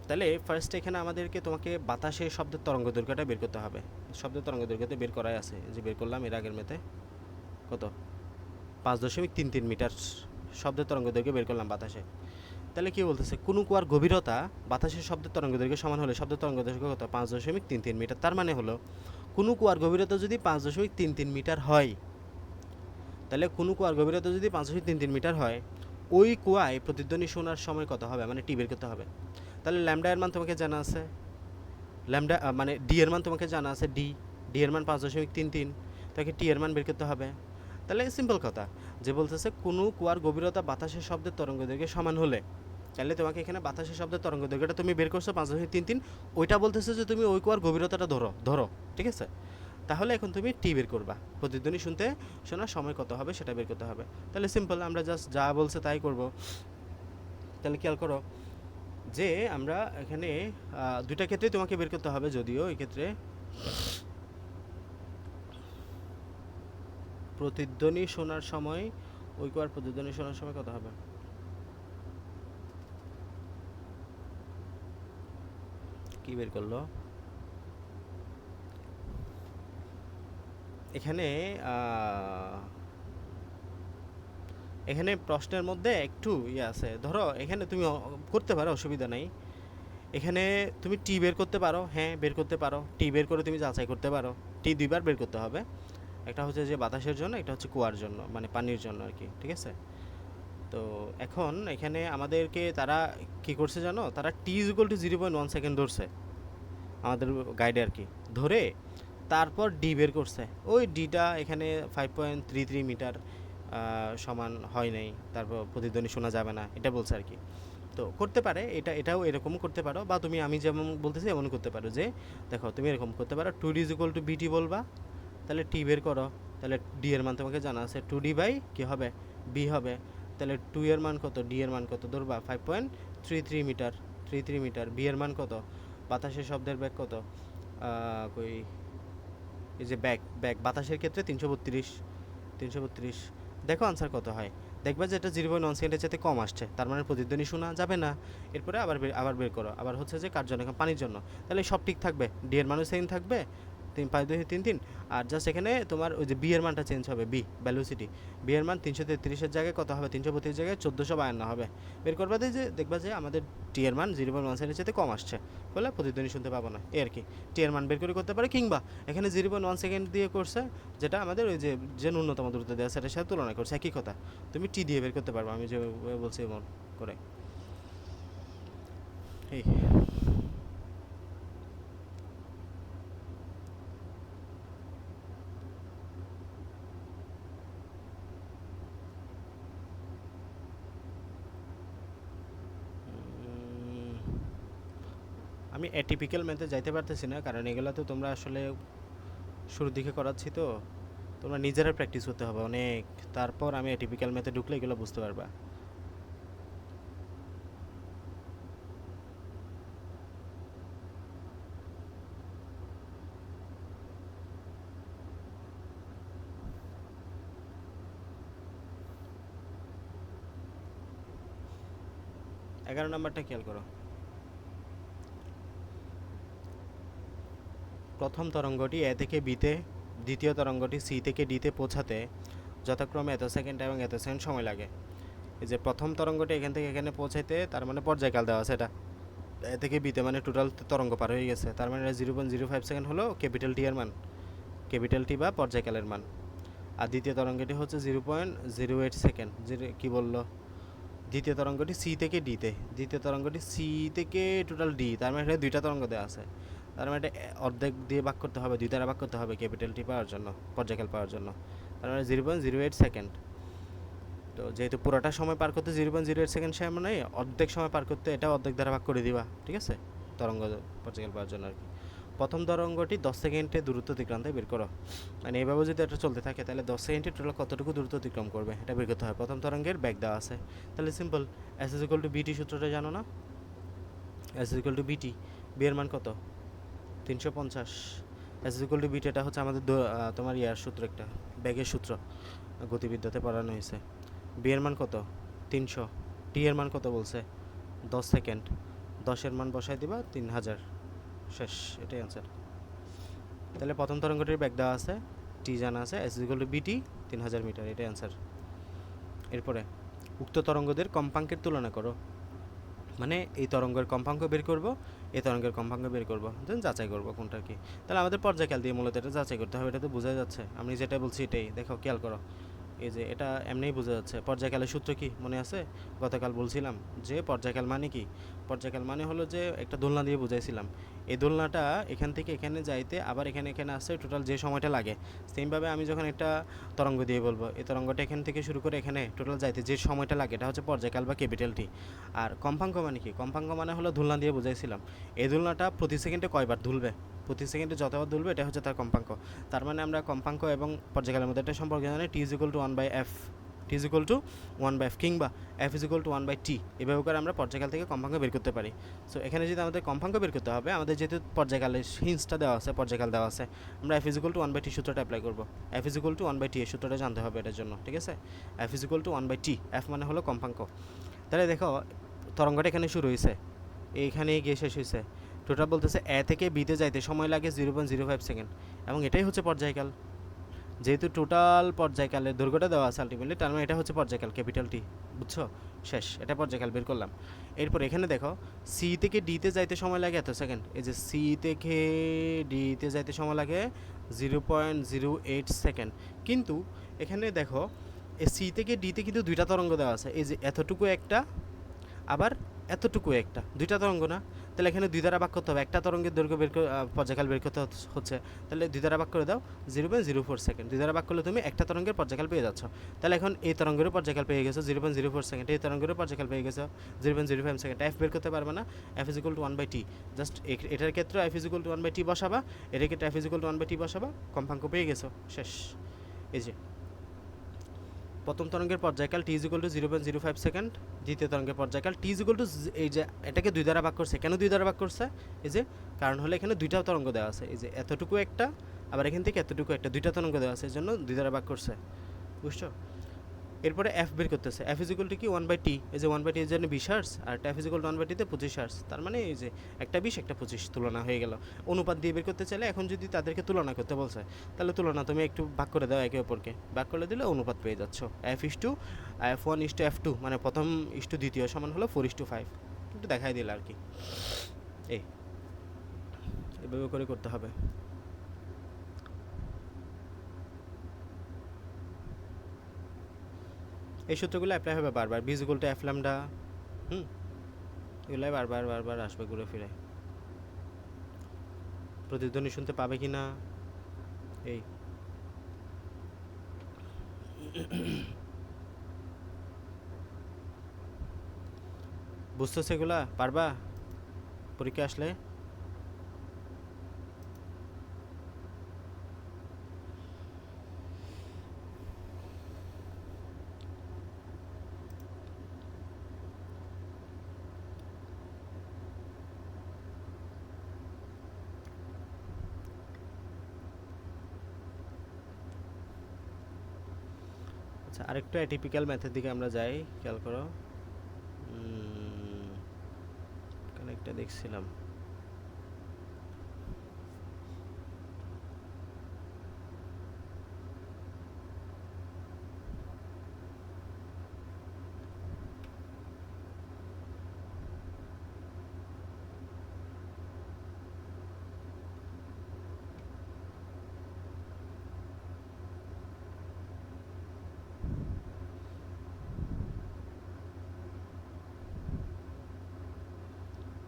তাহলে ফার্স্ট এখানে আমাদেরকে তোমাকে বাতাসের শব্দের তরঙ্গ দৈর্ঘ্যটা বের করতে হবে। শব্দের তরঙ্গ দৈর্ঘ্যতে বের করাই আছে, যে বের করলাম এর আগের মেতে, কত 5.33 মিটার শব্দের তরঙ্গ দৈর্ঘ্য বের করলাম বাতাসে। তাহলে কি বলতেছে, কোনো কুয়ার গভীরতা বাতাসের শব্দের তরঙ্গ দৈর্ঘ্য সমান হলে শব্দের তরঙ্গ দৈর্ঘ্য কত? 5.33 মিটার। তার মানে হলো কোনো কুয়ার গভীরতা যদি 5.33 মিটার হয়, তাহলে কোনো কুয়ার গভীরতা যদি 5.33 মিটার হয়, ওই কুয়ায় প্রতিধ্বনি শোনার সময় কত হবে, মানে টি বের করতে হবে। তাহলে ল্যামডা এর মান তোমাকে জানা আছে, ল্যামডা মানে ডি এর মান তোমাকে জানা আছে, ডি এর মান 5.33, তাকে টি এর মান বের করতে হবে। তাহলে সিম্পল কথা, যে বলতেছে কোনো কুয়ার গভীরতা বাতাসের শব্দের তরঙ্গ দৈর্ঘ্যের সমান হলে, তাহলে তোমাকে এখানে বাতাসের শব্দের তরঙ্গ দৈর্ঘ্যটা তুমি বের করছো 5.33, ওইটা বলতেছে যে তুমি ওই কুয়ার গভীরতাটা ধরো, ঠিক আছে? তাহলে এখন তুমি টি বের করবা, প্রতিধ্বনি শুনতে শোনার সময় কত হবে সেটা বের করতে হবে। তাহলে সিম্পল, আমরা জাস্ট যা বলছে তাই করব। তাহলে খেয়াল করো যে আমরা এখানে দুইটা ক্ষেত্রেই তোমাকে বের করতে হবে, যদিও এই ক্ষেত্রে প্রতিধ্বনি শোনার সময়, ওই কুয়ার প্রতিধ্বনি শোনার সময় কত হবে। কি বের করলো এখানে? এখানে প্রশ্নের মধ্যে একটু ইয়ে আছে, ধরো এখানে তুমি করতে পারো, অসুবিধা নাই। এখানে তুমি টি বের করতে পারো, হ্যাঁ বের করতে পারো, টি বের করে তুমি যাচাই করতে পারো। টি দুইবার বের করতে হবে, একটা হচ্ছে যে বাতাসের জন্য, একটা হচ্ছে কুয়ার জন্য, মানে পানির জন্য আর কি, ঠিক আছে? তো এখন এখানে আমাদেরকে তারা কি করছে জানো, তারা টি ইজ ইকুয়াল টু 0.1 সেকেন্ড ধরছে আমাদের গাইডে আর কি, ধরে তারপর ডি বের করছে। ওই ডিটা এখানে 5.33 মিটার সমান হয় নাই, তারপর প্রতিধ্বনি শোনা যাবে না, এটা বলছে আর কি। তো করতে পারে, এটাও এরকম করতে পারো, বা তুমি আমি যেমন বলতেছি এমন করতে পারো, যে দেখো তুমি এরকম করতে পারো, 2D ইজ ইকুয়াল টু বিটি বলবা, তাহলে টি বের করো, তাহলে ডি এর মান তোমাকে জানা আছে, 2D বাই কী হবে, বি হবে। তাহলে 2 এর মান কত, ডি এর মান কত ধরবা 5.33 মিটার, 33 মিটার। বি এর মান কত, বাতাসের শব্দের ব্যাগ কত, কই এই যে ব্যাগ বাতাসের ক্ষেত্রে 332। দেখো আনসার কত হয়, দেখবা যে এটা 0.1 সেকেন্ডের চাইতে কম আসছে, তার মানে প্রতিধ্বনি শোনা যাবে না। এরপরে আবার বের করো, আবার হচ্ছে যে কার জন্য, এখন পানির জন্য। তাহলে সব ঠিক থাকবে, ডি এর মানও সেম থাকবে, 5.33, আর জাস্ট এখানে তোমার ওই যে বি এর মানটা চেঞ্জ হবে, বি ভ্যালোসিটি, বি এর মান 333-এর জায়গায় কত হবে, 332 জায়গায় 1452 হবে। বের করবা যে দেখবা যে আমাদের টি এর মান 0.1 সেকেন্ডের চাইতে কম আসছে, বলে প্রতিধ্বনি শুনতে পাবো না, এই আর কি। টি এর মান বের করে করতে পারে, কিংবা এখানে 0.1 সেকেন্ড দিয়ে করছে, যেটা আমাদের ওই যে ন্যূনতম দূরত্ব দেওয়া সেটার সাথে তুলনা করছে, একই কথা। তুমি টি দিয়ে বের করতে পারবো, আমি যে বলছি এমন করে। এই আমি অ্যাটিপিক্যাল ম্যাথে যাইতে পারতেছি না, কারণ এগুলো তো তোমরা আসলে শুরুর দিকে করাচ্ছি, তো তোমরা নিজেরা প্র্যাকটিস করতে হবে অনেক, তারপর আমি অ্যাটিপিক্যাল ম্যাথে ঢুকলে এগুলো বুঝতে পারবা। 11 নাম্বারটা খেয়াল করো। প্রথম তরঙ্গটি এ থেকে বিতে, দ্বিতীয় তরঙ্গটি সি থেকে ডিতে পৌঁছাতে যথাক্রমে এত সেকেন্ড এবং এত সেকেন্ড সময় লাগে। এই যে প্রথম তরঙ্গটি এখান থেকে এখানে পৌঁছাইতে, তার মানে পর্যায়কাল দেওয়া আছে, এটা এ থেকে বিতে মানে টোটাল তরঙ্গ পার হয়ে গেছে, তার মানে 0.05 সেকেন্ড হলো ক্যাপিটাল টি এর মান, ক্যাপিটাল টি বা পর্যায়কালের মান। আর দ্বিতীয় তরঙ্গটি হচ্ছে 0.08 সেকেন্ড, কী বললো দ্বিতীয় তরঙ্গটি সি থেকে ডিতে, দ্বিতীয় তরঙ্গটি সি থেকে টোটাল ডি, তার মানে এটা দুইটা তরঙ্গ দেওয়া আছে, তার মানে এটা অর্ধেক দিয়ে ভাগ করতে হবে, দুই দ্বারা ভাগ করতে হবে ক্যাপিটাল টি পাওয়ার জন্য, পর্যায়কাল পাওয়ার জন্য, তার মানে 0.08 সেকেন্ড। তো যেহেতু পুরোটা সময় পার করতে 0.08 সেকেন্ড সময় নেই, অর্ধেক সময় পার করতে এটা অর্ধেক দ্বারা ভাগ করে দিবা, ঠিক আছে, তরঙ্গ পর্যায়কাল পাওয়ার জন্য আর কি। প্রথম তরঙ্গটি 10 সেকেন্ডে দূরত্ব অতিক্রান্তে বের করো, মানে এইভাবে যদি এটা চলতে থাকে তাহলে 10 সেকেন্ডে টোটাল কতটুকু দূরত্ব অতিক্রম করবে এটা বের করতে হয়। প্রথম তরঙ্গের ব্যাগ দেওয়া আছে, তাহলে simple, S is equal two বিটি সূত্রটা জানো না? এস ইজ ইকুয়াল টু বিটি, বি এর মান কত? 350। এস ইজ ইকুয়াল টু বিটি, এটা হচ্ছে আমাদের তোমার ইয়ার সূত্র, একটা ব্যাগের সূত্র, গতিবিদ্যাতে পড়ানো হয়েছে। বি এর মান কত? 300। টি এর মান কত বলছে? 10 সেকেন্ড, 10-এর মান বসাই দিবা 3000, শেষ, এটাই অ্যান্সার। তাহলে প্রথম তরঙ্গটির ব্যাগ দেওয়া আছে, টি জানা আছে, এস ইকুয়াল টু বিটি 3000 মিটার, এটাই অ্যান্সার। এরপরে উক্ত তরঙ্গদের কম্পাঙ্কের তুলনা করো, মানে এই তরঙ্গের কম্পাঙ্ক বের করব, এই তরঙ্গের কম্পাঙ্ক বের করব, দেন যাচাই করব কোনটা কি। তাহলে আমাদের পর্যায়কাল দিয়ে মূলত এটা যাচাই করতে হবে, এটা তো বোঝা যাচ্ছে, আমি যেটা বলছি এটাই, দেখো খেয়াল করো, এই যে এটা এমনিই বোঝা যাচ্ছে। পর্যায়কালের সূত্র কি মনে আছে? গতকাল বলছিলাম যে পর্যায়কাল মানে কি, পর্যায়কাল মানে হলো যে একটা দোলনা দিয়ে বুঝাইছিলাম, এই দোলনাটা এখান থেকে এখানে যাইতে আবার এখানে এখানে আসছে টোটাল যে সময়টা লাগে, সেমভাবে আমি যখন একটা তরঙ্গ দিয়ে বলবো এই তরঙ্গটা এখান থেকে শুরু করে এখানে টোটাল যাইতে যে সময়টা লাগে এটা হচ্ছে পর্যায়কাল বা ক্যাপিটাল টি। আর কম্পাঙ্ক মানে কি? কম্পাঙ্ক মানে হলো দোলনা দিয়ে বুঝাইছিলাম, এই দোলনাটা প্রতি সেকেন্ডে কয়বার দুলবে, প্রতি সেকেন্ডে যতবার দুলবে এটা হচ্ছে তার কম্পাঙ্ক। তার মানে আমরা কম্পাঙ্ক এবং পর্যায়কালের মধ্যে একটা সম্পর্ক জানি, T is equal to 1/f, T is equal to 1/f, কিংবা F is equal to 1/t, এভাবে করে আমরা পর্যায়কাল থেকে কম্পাঙ্ক বের করতে পারি। সো এখানে যদি আমাদের কম্পাঙ্ক বের করতে হবে, আমাদের যেহেতু পর্যায়কালের হিন্সটা দেওয়া আছে, পর্যায়কাল দেওয়া আছে, আমরা F is equal to 1/t সূত্রটা অ্যাপ্লাই করবো, F is equal to 1/t এই সূত্রটা জানতে হবে এটার জন্য, ঠিক আছে, F is equal to 1/t, F মানে হলো কম্পাঙ্ক। তাহলে দেখো তরঙ্গটা এখানে শুরু হয়েছে, এইখানে গিয়ে শেষ হয়েছে, টোটাল বলতেছে এ থেকে বিতে যাইতে সময় লাগে 0.05 সেকেন্ড, এবং এটাই হচ্ছে পর্যায়কাল। যেহেতু টোটাল পর্যায়কালের দৈর্ঘ্যটা দেওয়া আছে আলটিমেটলি, তার মানে এটা হচ্ছে পর্যায়কাল ক্যাপিটাল টি, বুঝছো, শেষ, এটা পর্যায়কাল বের করলাম। এরপর এখানে দেখো সি থেকে ডিতে যাইতে সময় লাগে এত সেকেন্ড, এই যে সি থেকে ডিতে যাইতে সময় লাগে 0.08 সেকেন্ড, কিন্তু এখানে দেখো এই সি থেকে ডিতে কিন্তু দুইটা তরঙ্গ দেওয়া আছে, এই যে এতটুকু একটা, আবার এতটুকু একটা, দুইটা তরঙ্গ না? তাহলে এখানে দুই দ্বারা ভাগ করতে হবে, একটা তরঙ্গের দৈর্ঘ্য বের পর্যায়কাল বের করতে হচ্ছে, তাহলে দুই দ্বারা ভাগ করে দাও 0.04 সেকেন্ড, দুই দ্বারা ভাগ করলে তুমি একটা তরঙ্গের পর্যায়কাল পেয়ে যাচ্ছ। তাহলে এখন এই তরঙ্গেরও পর্যায়কাল পেয়ে গেছো 0.04 সেকেন্ড, এই তরঙ্গেরও পর্যায়কাল পেয়ে গেছো 0.05 সেকেন্ড। এফ বের করতে পারবে না, F is equal to 1/t, just এটার ক্ষেত্রে F is equal to 1/t বসাবা, এটার ক্ষেত্রে F is equal to 1/t বসাবা, কম্পাঙ্ক পেয়ে গেছো, শেষ। এই যে প্রথম তরঙ্গের পর্যায়কাল টি ইজ ইকুয়াল টু 0.05 সেকেন্ড, দ্বিতীয় তরঙ্গের পর্যায়কাল টি ইজ ইকুয়াল টু, এই যে এটাকে দুই দ্বারা ভাগ করছে, কেন দুই দ্বারা ভাগ করছে? এই যে কারণ হলো এখানে দুইটা তরঙ্গ দেওয়া আছে, এই যে এতটুকু একটা, আবার এখান থেকে এতটুকু একটা, দুইটা তরঙ্গ দেওয়া আছে, এই জন্য দুই দ্বারা ভাগ করছে, বুঝছো। এরপরে এফ বের করতেছে, এফ ইজ ইকুয়াল টু কি 1/t, এই যে 1/t এর জন্য 20 হার্স, আর F is equal to 1/t তে 25 হার্স, তার মানে এই যে একটা 20 একটা 25 তুলনা হয়ে গেল। অনুপাত দিয়ে বের করতে চাইলে এখন যদি তাদেরকে তুলনা করতে বলছে, তাহলে তুলনা তুমি একটু ভাগ করে দাও একে অপরকে, ভাগ করে দিলে অনুপাত পেয়ে যাচ্ছ, F is to F1 is to F2, মানে প্রথম ইস টু দ্বিতীয় সমান হলো 4:5, একটু দেখাই দিল আর কি, এইভাবে করে করতে হবে। এই সূত্রগুলো অ্যাপ্লাই হবে বারবার, B is equal to F lambda, এগুলাই বারবার বারবার আসবে ঘুরে ফিরে। প্রতিধ্বনি শুনতে পাবে কি না, এই বুঝতেছে, এগুলা পারবা পরীক্ষা আসলে? আচ্ছা, আরেকটু অ্যাটিপিক্যাল ম্যাথের দিকে আমরা যাই, খেয়াল করো, এখানে একটা দেখছিলাম,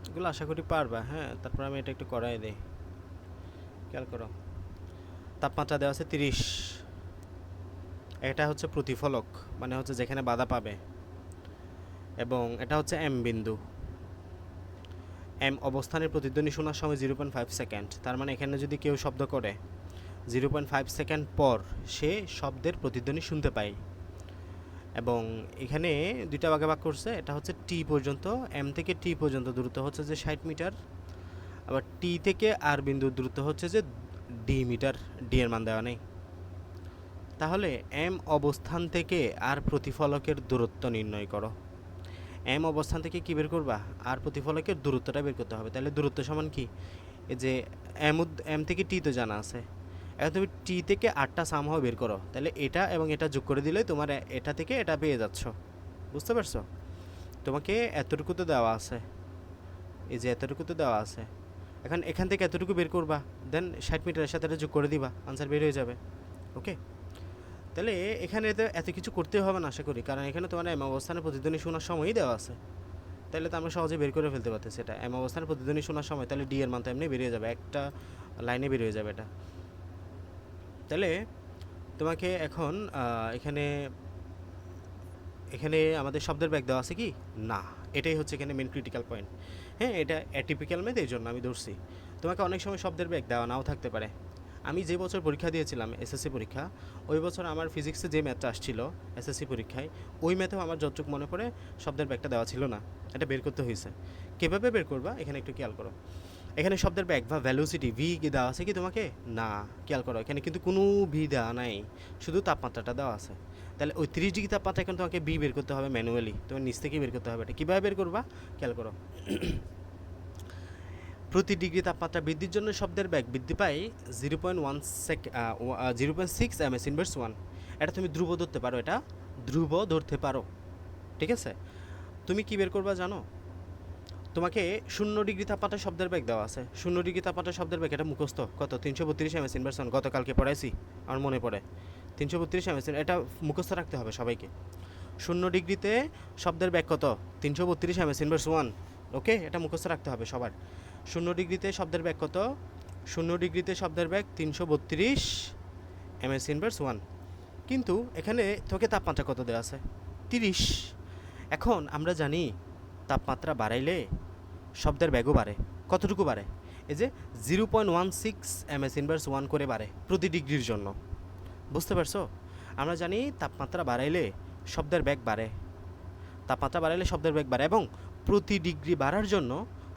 এগুলো আশা করি পারবা। হ্যাঁ, তারপর আমি এটা একটু করাই দিই। খেয়াল করো, তাপমাত্রা দেওয়া আছে 30। এটা হচ্ছে প্রতিফলক, মানে হচ্ছে যেখানে বাধা পাবে, এবং এটা হচ্ছে এম বিন্দু। এম অবস্থানের প্রতিধ্বনি শোনার সময় 0.5 সেকেন্ড। তার মানে এখানে যদি কেউ শব্দ করে 0.5 সেকেন্ড পর সে শব্দের প্রতিধ্বনি শুনতে পায়। এবং এখানে দুইটা ভাগে ভাগ করছে। এটা হচ্ছে টি পর্যন্ত, এম থেকে টি পর্যন্ত দূরত্ব হচ্ছে যে 60 মিটার, আবার টি থেকে আর বিন্দুর দূরত্ব হচ্ছে যে ডি মিটার। ডি এর মান দেওয়া নেই। তাহলে এম অবস্থান থেকে আর প্রতিফলকের দূরত্ব নির্ণয় করো। এম অবস্থান থেকে কি বের করবা? আর প্রতিফলকের দূরত্বটা বের করতে হবে। তাহলে দূরত্ব সমান কি? এই যে এম থেকে টি তো জানা আছে, এখন তুমি টি থেকে আটটা সামহাও বের করো। তাহলে এটা এবং এটা যোগ করে দিলে তোমার এটা থেকে এটা পেয়ে যাচ্ছ। বুঝতে পারছো? তোমাকে এতটুকু তো দেওয়া আছে, এই যে এতটুকু তো দেওয়া আছে। এখন এখান থেকে এতটুকু বের করবা, দেন 60 মিটারের সাথে এটা যোগ করে দিবা, আনসার বের হয়ে যাবে। ওকে, তাহলে এখানে এত কিছু করতে হবে না আশা করি, কারণ এখানে তোমার এম অবস্থানের প্রতিধ্বনি শোনার সময়ই দেওয়া আছে। তাহলে তো আমরা সহজে বের করে ফেলতে পারতেছি সেটা এম অবস্থানের প্রতিধ্বনি শোনার সময়। তাহলে ডি এর মান তো এমনি বেরিয়ে যাবে, একটা লাইনে বেরিয়ে যাবে এটা। তাহলে তোমাকে এখন এখানে এখানে আমাদের শব্দের ব্যাগ দেওয়া আছে কি না, এটাই হচ্ছে এখানে মেন ক্রিটিক্যাল পয়েন্ট। হ্যাঁ, এটা অ্যাটিপিক্যাল মেথড, এই জন্য আমি ধরছি। তোমাকে অনেক সময় শব্দের ব্যাগ দেওয়া নাও থাকতে পারে। আমি যে বছর পরীক্ষা দিয়েছিলাম এসএসসি পরীক্ষা, ওই বছর আমার ফিজিক্সে যে ম্যাথটা আসছিল এসএসসি পরীক্ষায়, ওই ম্যাথেও আমার যতটুকু মনে পড়ে শব্দের ব্যাগটা দেওয়া ছিল না, এটা বের করতে হয়েছে। কীভাবে বের করবা এখানে একটু খেয়াল করো। এখানে শব্দের ব্যাগ বা ভ্যালোসিটি ভি কি দেওয়া আছে কি তোমাকে? না, খেয়াল করো এখানে কিন্তু কোনো ভি দেওয়া নাই, শুধু তাপমাত্রাটা দেওয়া আছে। তাহলে ওই 30 ডিগ্রি তাপমাত্রা এখন তোমাকে বি বের করতে হবে ম্যানুয়ালি, তোমার নিচ থেকেই বের করতে হবে। এটা কীভাবে বের করবা খেয়াল করো। প্রতি ডিগ্রি তাপমাত্রা বৃদ্ধির জন্য শব্দের ব্যাগ বৃদ্ধি পায় 0.6 এমএস ইনভার্স 1। এটা তুমি ধ্রুব ধরতে পারো, এটা ধ্রুব ধরতে পারো, ঠিক আছে? তুমি কি বের করবা জানো? তোমাকে 0 ডিগ্রি তাপমাত্রা শব্দের ব্যাগ দেওয়া আছে। 0 ডিগ্রি তাপমাত্রা শব্দের ব্যাগ, এটা মুখস্থ কত? 332 এমএস ইনভার্স 1। গতকালকে পড়াইছি, আমার মনে পড়ে। 332 এমএস, এটা মুখস্থ রাখতে হবে সবাইকে। 0 ডিগ্রিতে শব্দের ব্যাগ কত? 332 এমএস ইনভার্স 1। ওকে, এটা মুখস্থ রাখতে হবে সবার। 0 ডিগ্রিতে শব্দের ব্যাগ কত? 0 ডিগ্রিতে শব্দের ব্যাগ 332 এমএস ইনভার্স 1। কিন্তু এখানে তোকে তাপমাত্রা কত দেওয়া আছে? 30। এখন আমরা জানি তাপমাত্রা বাড়াইলে শব্দের ব্যাগও বাড়ে। কতটুকু বাড়ে? এই যে 0.16 এমএস ইনভার্স 1 করে বাড়ে প্রতি ডিগ্রির জন্য। বুঝতে পারছো? আমরা জানি তাপমাত্রা বাড়াইলে শব্দের ব্যাগ বাড়ে, তাপমাত্রা বাড়াইলে শব্দের ব্যাগ বাড়ে, এবং প্রতি ডিগ্রি বাড়ার জন্য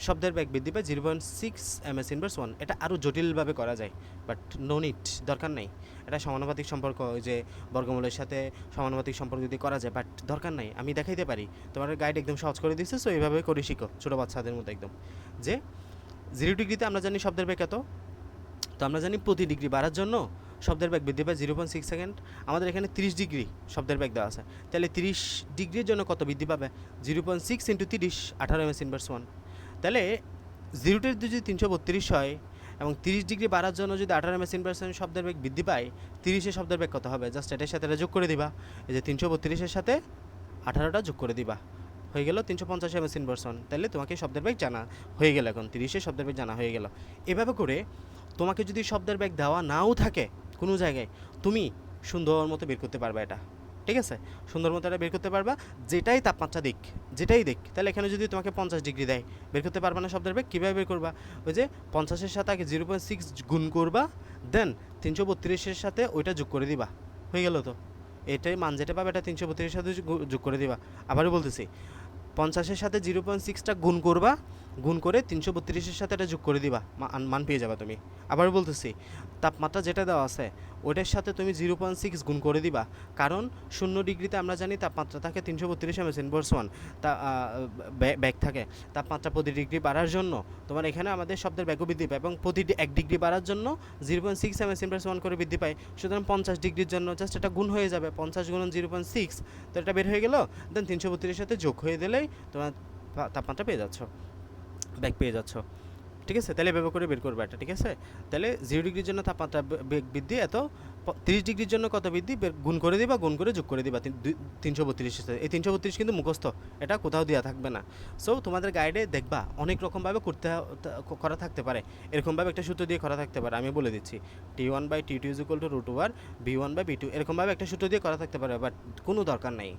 শব্দের ব্যাগ বৃদ্ধি পায় 0.6 এমএস ইনভার্স 1। এটা আরও জটিলভাবে করা যায়, বাট নো নিড, দরকার নেই। এটা সমানুপাতিক সম্পর্ক, ওই যে বর্গমূলের সাথে সমানুপাতিক সম্পর্ক যদি করা যায়, বাট দরকার নাই, আমি দেখাইতে পারি। তোমার গাইড একদম সহজ করে দিচ্ছে, সো এইভাবে করে শিখো ছোটো বাচ্চাদের মতো একদম। যে 0 ডিগ্রিতে আমরা জানি শব্দের ব্যাগ এত, তো আমরা জানি প্রতি ডিগ্রি বাড়ার জন্য শব্দের ব্যাগ বৃদ্ধি পায় 0.6 সেকেন্ড। আমাদের এখানে 30 ডিগ্রি শব্দের ব্যাগ দেওয়া আছে, তাহলে 30 ডিগ্রির জন্য কত বৃদ্ধি পাবে? 0.6 ইন্টু 30, 18 এমএস ইনভার্স 1। তাহলে 0টের যদি 332 হয় এবং 30 ডিগ্রি বাড়ার জন্য যদি 18 এমএস ইনভার্স শব্দের ব্যাগ বৃদ্ধি পায়, 30-এর শব্দের ব্যাগ কত হবে? জাস্ট এটার সাথে এটা যোগ করে দিবা। এই যে 332-এর সাথে 18টা যোগ করে দিবা, হয়ে গেল 350 এমএস ইনভার্স 1। তাহলে তোমাকে শব্দের ব্যাগ জানা হয়ে গেল, এখন 30-এর শব্দের ব্যাগ জানা হয়ে গেল। এভাবে করে তোমাকে যদি শব্দের ব্যাগ দেওয়া নাও থাকে কোনো জায়গায়, তুমি সুন্দর মতো বের করতে পারবা এটা, ঠিক আছে? সুন্দর মতো এটা বের করতে পারবা, যেটাই তাপমাত্রা দিক, যেটাই দিক। তাহলে এখানে যদি তোমাকে 50 ডিগ্রি দেয়, বের করতে পারবা না শব্দের ব্যাগ? কীভাবে বের করবা? ওই যে 50-এর সাথে আগে 0.6 গুণ করবা, দেন 332-এর সাথে ওইটা যোগ করে দিবা, হয়ে গেল তো। এটাই মান যেটা পাবে এটা 332-এর সাথে যোগ করে দিবা। আবারও বলতেছি, 50-এর সাথে 0.6টা গুণ করবা, গুণ করে 332-এর সাথে এটা যোগ করে দিবা, মান পেয়ে যাবা তুমি। আবার বলতেছি, তাপমাত্রা যেটা দেওয়া আছে ওটার সাথে তুমি 0.6 গুণ করে দিবা, কারণ 0 ডিগ্রিতে আমরা জানি তাপমাত্রা থাকে 332 এমএস ইনভার্স 1, তা ব্যাগ থাকে। তাপমাত্রা প্রতি ডিগ্রি বাড়ার জন্য তোমার এখানে আমাদের শব্দের ব্যাগও বৃদ্ধি পায়, এবং প্রতি 1 ডিগ্রি বাড়ার জন্য 0.6 এমএস ইনভার্স 1 করে বৃদ্ধি পায়। সুতরাং 50 ডিগ্রির জন্য জাস্ট এটা গুণ হয়ে যাবে, 50 গুণন 0.6, তো এটা বের হয়ে গেল। দেন 332-এর সাথে যোগ হয়ে দিলেই তোমার তাপমাত্রা পেয়ে যাচ্ছ, ব্যাগ পেয়ে যাচ্ছ, ঠিক আছে, তাহলে এভাবে করে বের করবা এটা, ঠিক আছে। তাহলে 0 ডিগ্রির জন্য তাপমাত্রা বৃদ্ধি এত, 30 ডিগ্রির জন্য কত বৃদ্ধি গুণ করে দিবা, গুণ করে যোগ করে দিবা 332 সাথে। এই 332 কিন্তু মুখস্থ, এটা কোথাও দেওয়া থাকবে না। সো তোমাদের গাইডে দেখবা অনেক রকমভাবে করা থাকতে পারে, এরকমভাবে একটা সূত্র দিয়ে করা থাকতে পারে, আমি বলে দিচ্ছি T1/T2 = √ওভার B1/B2, এরকমভাবে একটা সূত্র দিয়ে করা থাকতে পারে, বাট কোনো দরকার নাই।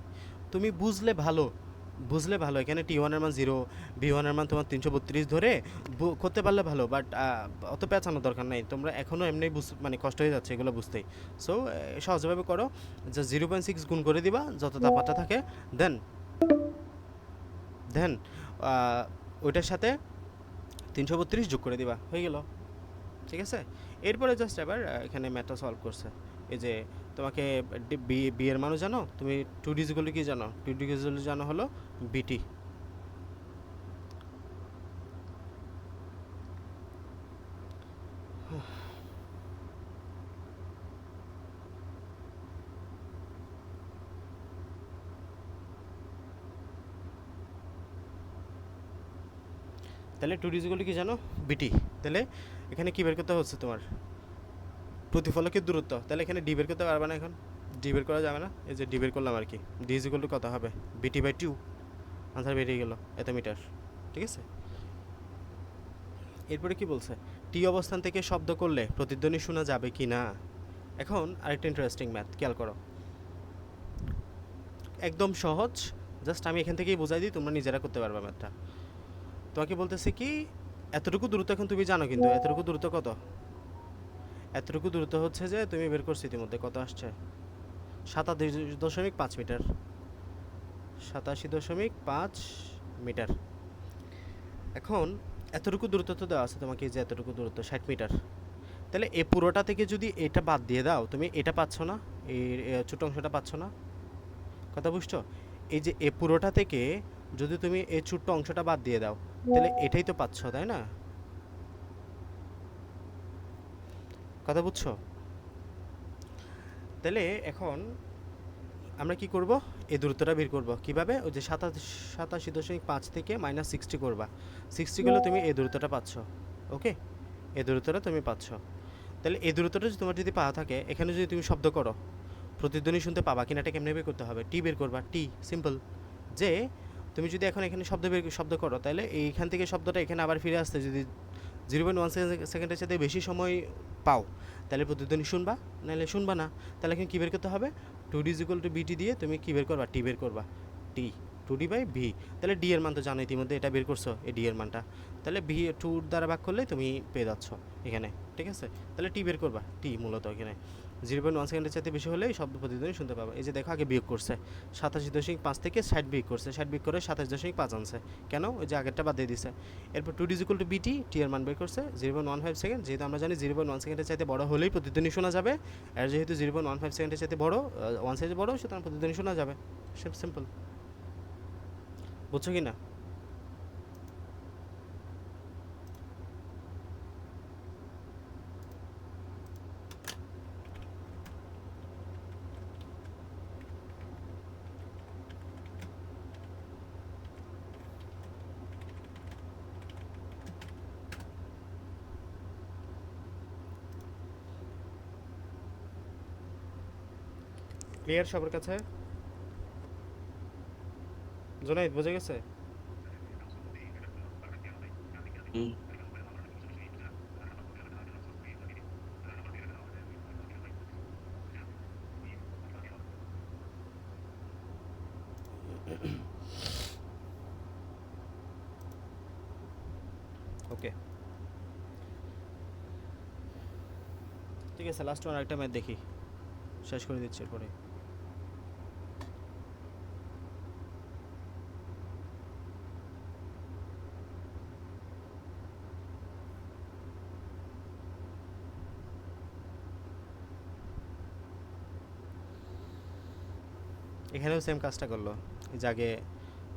তুমি বুঝলে ভালো, এখানে T1 এর মান 0, B1 এর মান তোমার 332 ধরে করতে পারলে ভালো, বাট অত পেঁচানোর দরকার নাই। তোমরা এখনও এমনি মানে কষ্ট হয়ে যাচ্ছে এগুলো বুঝতেই। সো সহজভাবে করো, যে 0.6 গুণ করে দিবা যত তাপমাত্রা থাকে, দেন ওইটার সাথে 332 যোগ করে দিবা, হয়ে গেল, ঠিক আছে। এরপরে জাস্ট এবার এখানে ম্যাথটা সলভ করছে। এই যে তোমাকে বি এর মানও জানো, তুমি 2D কি জানো, 2D জানো হলো বিটি। তাহলে 2D কি জানো, বিটি। তাহলে এখানে কি বের করতে হচ্ছে তোমার, প্রতিফলকের দূরত্ব। তাহলে এখানে ডি বের করতে পারবে না, এখন ডি বের করা যাবে না, এই যে ডি বের করলাম আর কি। ডি কত হবে, BT/2, আনসার বেরিয়ে গেল এত মিটার, ঠিক আছে। এরপরে কি বলছে, টি অবস্থান থেকে শব্দ করলে প্রতিধ্বনি শোনা যাবে কি না। এখন আরেকটা ইন্টারেস্টিং ম্যাথ খেয়াল করো, একদম সহজ, জাস্ট আমি এখান থেকেই বোঝাই দিই, তোমরা নিজেরা করতে পারবে ম্যাথটা। তোমাকে বলতেছে কি, এতটুকু দূরত্ব এখন তুমি জানো, কিন্তু এতটুকু দূরত্ব কত, এতটুকু দূরত্ব হচ্ছে যে তুমি বের করছো ইতিমধ্যে, কত আসছে 87.5 মিটার, 87.5 মিটার। এখন এতটুকু দূরত্ব তো দেওয়া আছে তোমাকে, যে এতটুকু দূরত্ব 60 মিটার। তাহলে এই পুরোটা থেকে যদি এটা বাদ দিয়ে দাও, তুমি এটা পাচ্ছ না, এই ছোট অংশটা পাচ্ছ না, কথা বুঝছো। এই যে এই পুরোটা থেকে যদি তুমি এই ছোট্ট অংশটা বাদ দিয়ে দাও, তাহলে এটাই তো পাচ্ছ, তাই না, কথা বুঝছো। তাহলে এখন আমরা কি করব, এই দূরত্বটা বের করব কিভাবে, ওই যে 87.5 থেকে -60 করবা, 60 করলে তুমি এই দূরত্বটা পাচ্ছ, ওকে, এই দূরত্বটা তুমি পাচ্ছ। তাহলে এই দূরত্বটা যদি তোমার যদি পাওয়া থাকে, এখানে যদি তুমি শব্দ করো, প্রতিধ্বনি শুনতে পাবা কিনা, এটা কেমনে বের করতে হবে, টি বের করবা, টি সিম্পল। যে তুমি যদি এখন এখানে শব্দ করো, তাহলে এইখান থেকে শব্দটা এখানে আবার ফিরে আসতে যদি 0.1 সেকেন্ডের সাথে বেশি সময় পাও, তাহলে প্রতিধ্বনি শুনবা, নাহলে শুনবা না। তাহলে এখন কী বের করতে হবে, 2D = BT দিয়ে তুমি কী বের করবা, টি বের করবা, টি 2D/V। তাহলে ডি এর মান তো জানো ইতিমধ্যে, এটা বের করছো এই ডি এর মানটা, তাহলে ভি 2 দ্বারা ভাগ করলে তুমি পেয়ে যাচ্ছ এখানে, ঠিক আছে। তাহলে টি বের করবা, টি মূলত এখানে 0.1 সেকেন্ডের চাইতে বেশি হলেই শব্দ প্রতিধ্বনি শুনতে পাবা। এই যে দেখো, আগে বিয়োগ করছে 87.5 থেকে 60 বিয়োগ করছে, 60 বিয়োগ করে 27.5 আনছে, কেন, ওই যে আগেরটা বাদ দিয়ে দিছে। এরপর 2D = BT, টি এর মান বের করছে 0.15 সেকেন্ড, যেহেতু আমরা জানি 0.1 সেকেন্ডের চাইতে বড় হলেই প্রতিধ্বনি শোনা যাবে, আর যেহেতু 0.15 সেকেন্ডের চাইতে বড়, 1 সাইজ বড়, সুতরাং প্রতিধ্বনি শোনা যাবে, সিম্পল। বুঝছো কি না? ক্লিয়ার সবার কাছে? জোনাইদ বুঝে গেছে? ওকে, ঠিক আছে, লাস্ট ওয়ান আরেকটা ম্যাচ দেখি, শেষ করে দিচ্ছি এরপরে। এখানেও সেম কাজটা করলো, এই যে আগে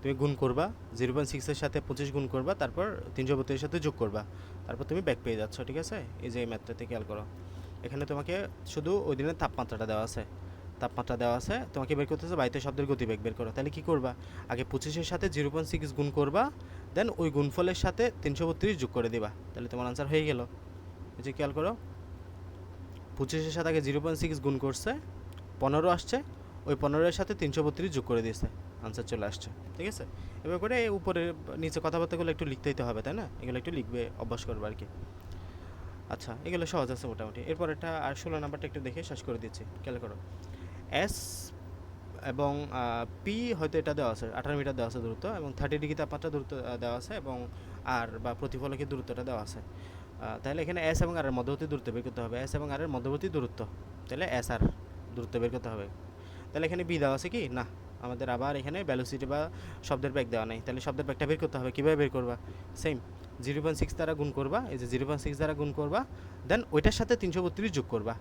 তুমি গুণ করবা, 0.6 সাথে 25 গুণ করবা, তারপর 332 সাথে যোগ করবা, তারপর তুমি ব্যাক পেয়ে যাচ্ছ, ঠিক আছে। এই যে এই ম্যাথটাতে খেয়াল করো, এখানে তোমাকে শুধু ওই দিনের তাপমাত্রাটা দেওয়া আছে, তাপমাত্রা দেওয়া আছে, তোমাকে বের করতে হচ্ছে বায়ুতে শব্দের গতিবেগ বের করো। তাহলে কী করবা, আগে 25-এর সাথে 0.6 গুণ করবা, দেন ওই গুণফলের সাথে 332 যোগ করে দিবা, তাহলে তোমার আনসার হয়ে গেল। এই যে খেয়াল করো, 25-এর সাথে আগে 0.6 গুণ করছে, 15 আসছে, ওই 15-এর সাথে 332 যোগ করে দিয়েছে, আনসার চলে আসছে। ঠিক আছে, এবার করে উপরে নিচে কথাবার্তাগুলো একটু লিখতে দিতে হবে, তাই না? এগুলো একটু লিখবে, অভ্যাস করবে আর কি। আচ্ছা, এগুলো সহজ আছে মোটামুটি। এরপর এটা আর 16 নাম্বারটা একটু দেখে শেষ করে দিচ্ছি, খেয়াল করো। এস এবং পি হয়তো এটা দেওয়া আছে 18 মিটার দেওয়া আছে দূরত্ব, এবং 30 ডিগ্রি তাপমাত্রা দূরত্ব দেওয়া আছে, এবং আর বা প্রতিফলকের দূরত্বটা দেওয়া আছে। তাহলে এখানে এস এবং আর এর মধ্যবর্তী দূরত্ব বের করতে হবে, এস এবং আর এর মধ্যবর্তী দূরত্ব, তাহলে এস আর দূরত্ব বের করতে হবে। তাহলে এখানে বি দেওয়া আছে কি না, আমাদের আবার এখানে ভ্যালোসিটি বা শব্দের বেগ দেওয়া নেই, তাহলে শব্দের বেগটা বের করতে হবে। কীভাবে বের করবা, সেম 0.6 দ্বারা গুণ করবা, এই যে 0.6 দ্বারা গুণ করবা, দেন ওইটার সাথে 332 যোগ করবা,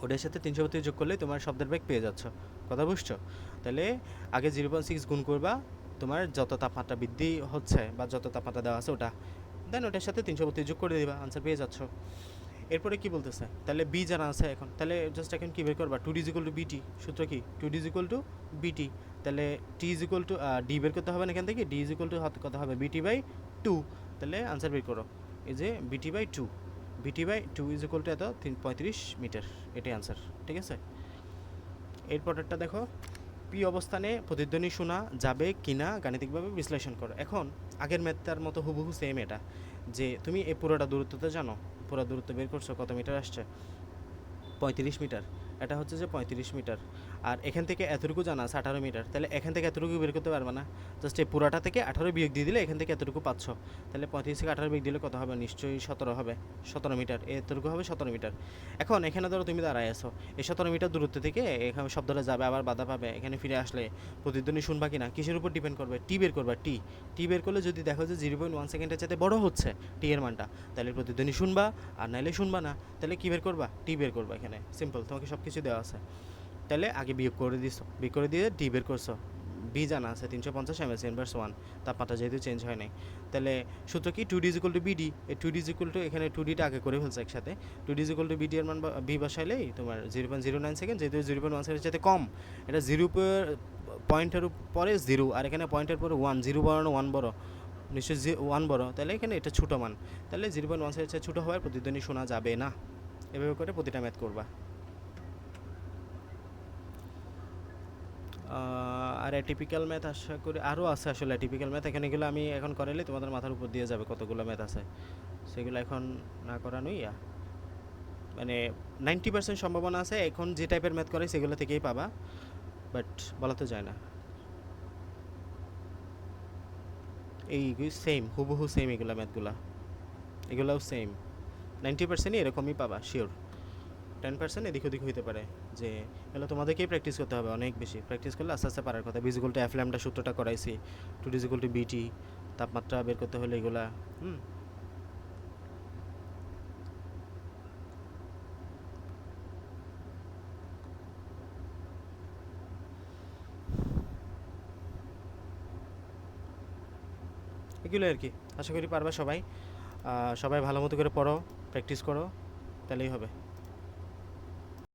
ওটার সাথে 332 যোগ করলে তোমার শব্দের বেগ পেয়ে যাচ্ছ। কথা বুঝছো? তাহলে আগে 0.6 গুণ করবা তোমার যত তাপমাত্রা বৃদ্ধি হচ্ছে বা যত তাপমাত্রা দেওয়া আছে ওটা, দেন ওটার সাথে 332 যোগ করে দিবা, আনসার পেয়ে যাচ্ছ। এরপরে কি বলতেছে, তাহলে বি জানা আছে এখন, তাহলে জাস্ট এখন কী বের করবা, 2D = BT, সূত্র কি 2D = BT, তাহলে T = ডি বের করতে হবে না এখান থেকে, ডি কত হবে BT/2, তাহলে আনসার বের করো, এই যে BT/2, BT/2 = এত 35 মিটার, এটাই আনসার। ঠিক আছে, এরপরেরটা দেখো, পি অবস্থানে প্রতিধ্বনি শোনা যাবে কিনা গাণিতিকভাবে বিশ্লেষণ করো। এখন আগের ম্যাথটার মতো হুবহু সেম এটা, যে তুমি এই পুরোটা দূরত্বটা জানো, পুরো দূরত্ব বের করছো, কত মিটার আসছে, 35 মিটার, এটা হচ্ছে যে 35 মিটার, আর এখান থেকে এতটুকু জানা আছে 18 মিটার, তাহলে এখান থেকে এতটুকু বের করতে পারবে না, জাস্ট এই পুরাটা থেকে 18 বিয়োগ দিয়ে দিলে এখান থেকে এতটুকু পাচ্ছ, তাহলে 35 থেকে 18 বিয়োগ দিলে কত হবে, নিশ্চয়ই 17 হবে, 17 মিটার, এতটুকু হবে 17 মিটার। এখন এখানে ধরো তুমি দাঁড়ায় আছো, এই 17 মিটার দূরত্ব থেকে এখানে শব্দটা যাবে, আবার বাধা পাবে, এখানে ফিরে আসলে প্রতিধ্বনি শুনবা কিনা কিসের উপর ডিপেন্ড করবে, টি বের করবা, টি বের করলে যদি দেখো যে 0.1 সেকেন্ডের চাইতে বড় হচ্ছে টি এর মানটা, তাহলে প্রতিধ্বনি শুনবা, আর নাইলে শুনবা না, তাহলে কী বের করবা, টি বের করবা। এখানে সিম্পল, তোমাকে সব কিছু দেওয়া আছে, তাহলে আগে বিয়োগ করে দিছো, বিয়োগ করে দিয়ে টি বের করছো, বি জানা আছে 350 mS/1, তাপমাত্রা যেহেতু চেঞ্জ হয় নাই, তাহলে সূত্র কি 2D = BD, এই 2D = এখানে 2Dটা আগে করে ফেলছে একসাথে, 2D = BD এর মান বি বসাইলেই তোমার 0.09 সেকেন্ড, যেহেতু 0.1 সেকেন্ডের চাইতে কম, এটা 0 পয়েন্টের পরে 0, আর এখানে পয়েন্টের পরে 1, 0 বড় না 1 বড়, নিশ্চয়ই 1 বড়, তাহলে এখানে এটা ছোটো মান, তাহলে 0.1 সেকেন্ডের চেয়ে ছোটো হওয়ার প্রতিধ্বনি শোনা যাবে না। এভাবে করে প্রতিটা ম্যাথ করবা। আর অ্যাটিপিক্যাল ম্যাথ আশা করি আরও আছে, আসলে অ্যাটিপিক্যাল ম্যাথ এখানে এগুলো আমি এখন করাইলে তোমাদের মাথার উপর দিয়ে যাবে কতগুলো ম্যাথ আছে, সেগুলো এখন না করানোই মানে 90% সম্ভাবনা আছে এখন যে টাইপের ম্যাথ করে সেগুলো থেকেই পাবা, বাট বলা তো যায় না। এই সেম হুবহু সেম এগুলো ম্যাথগুলো, এগুলোও সেম 90%ই এরকমই পাবা শিওর, 10% এদিক ওদিক হইতে পারে, যে এগুলো তোমাদেরকেই প্র্যাকটিস করতে হবে, অনেক বেশি প্র্যাকটিস করলে আস্তে আস্তে পারার কথা। B = F ল্যামডা সূত্রটা করাইছি, 2D = BT, তাপমাত্রা বের করতে হলে এগুলা এগুলো আর কি, আশা করি পারবা সবাই। সবাই ভালো মতো করে পড়ো, প্র্যাকটিস করো, তাহলেই হবে।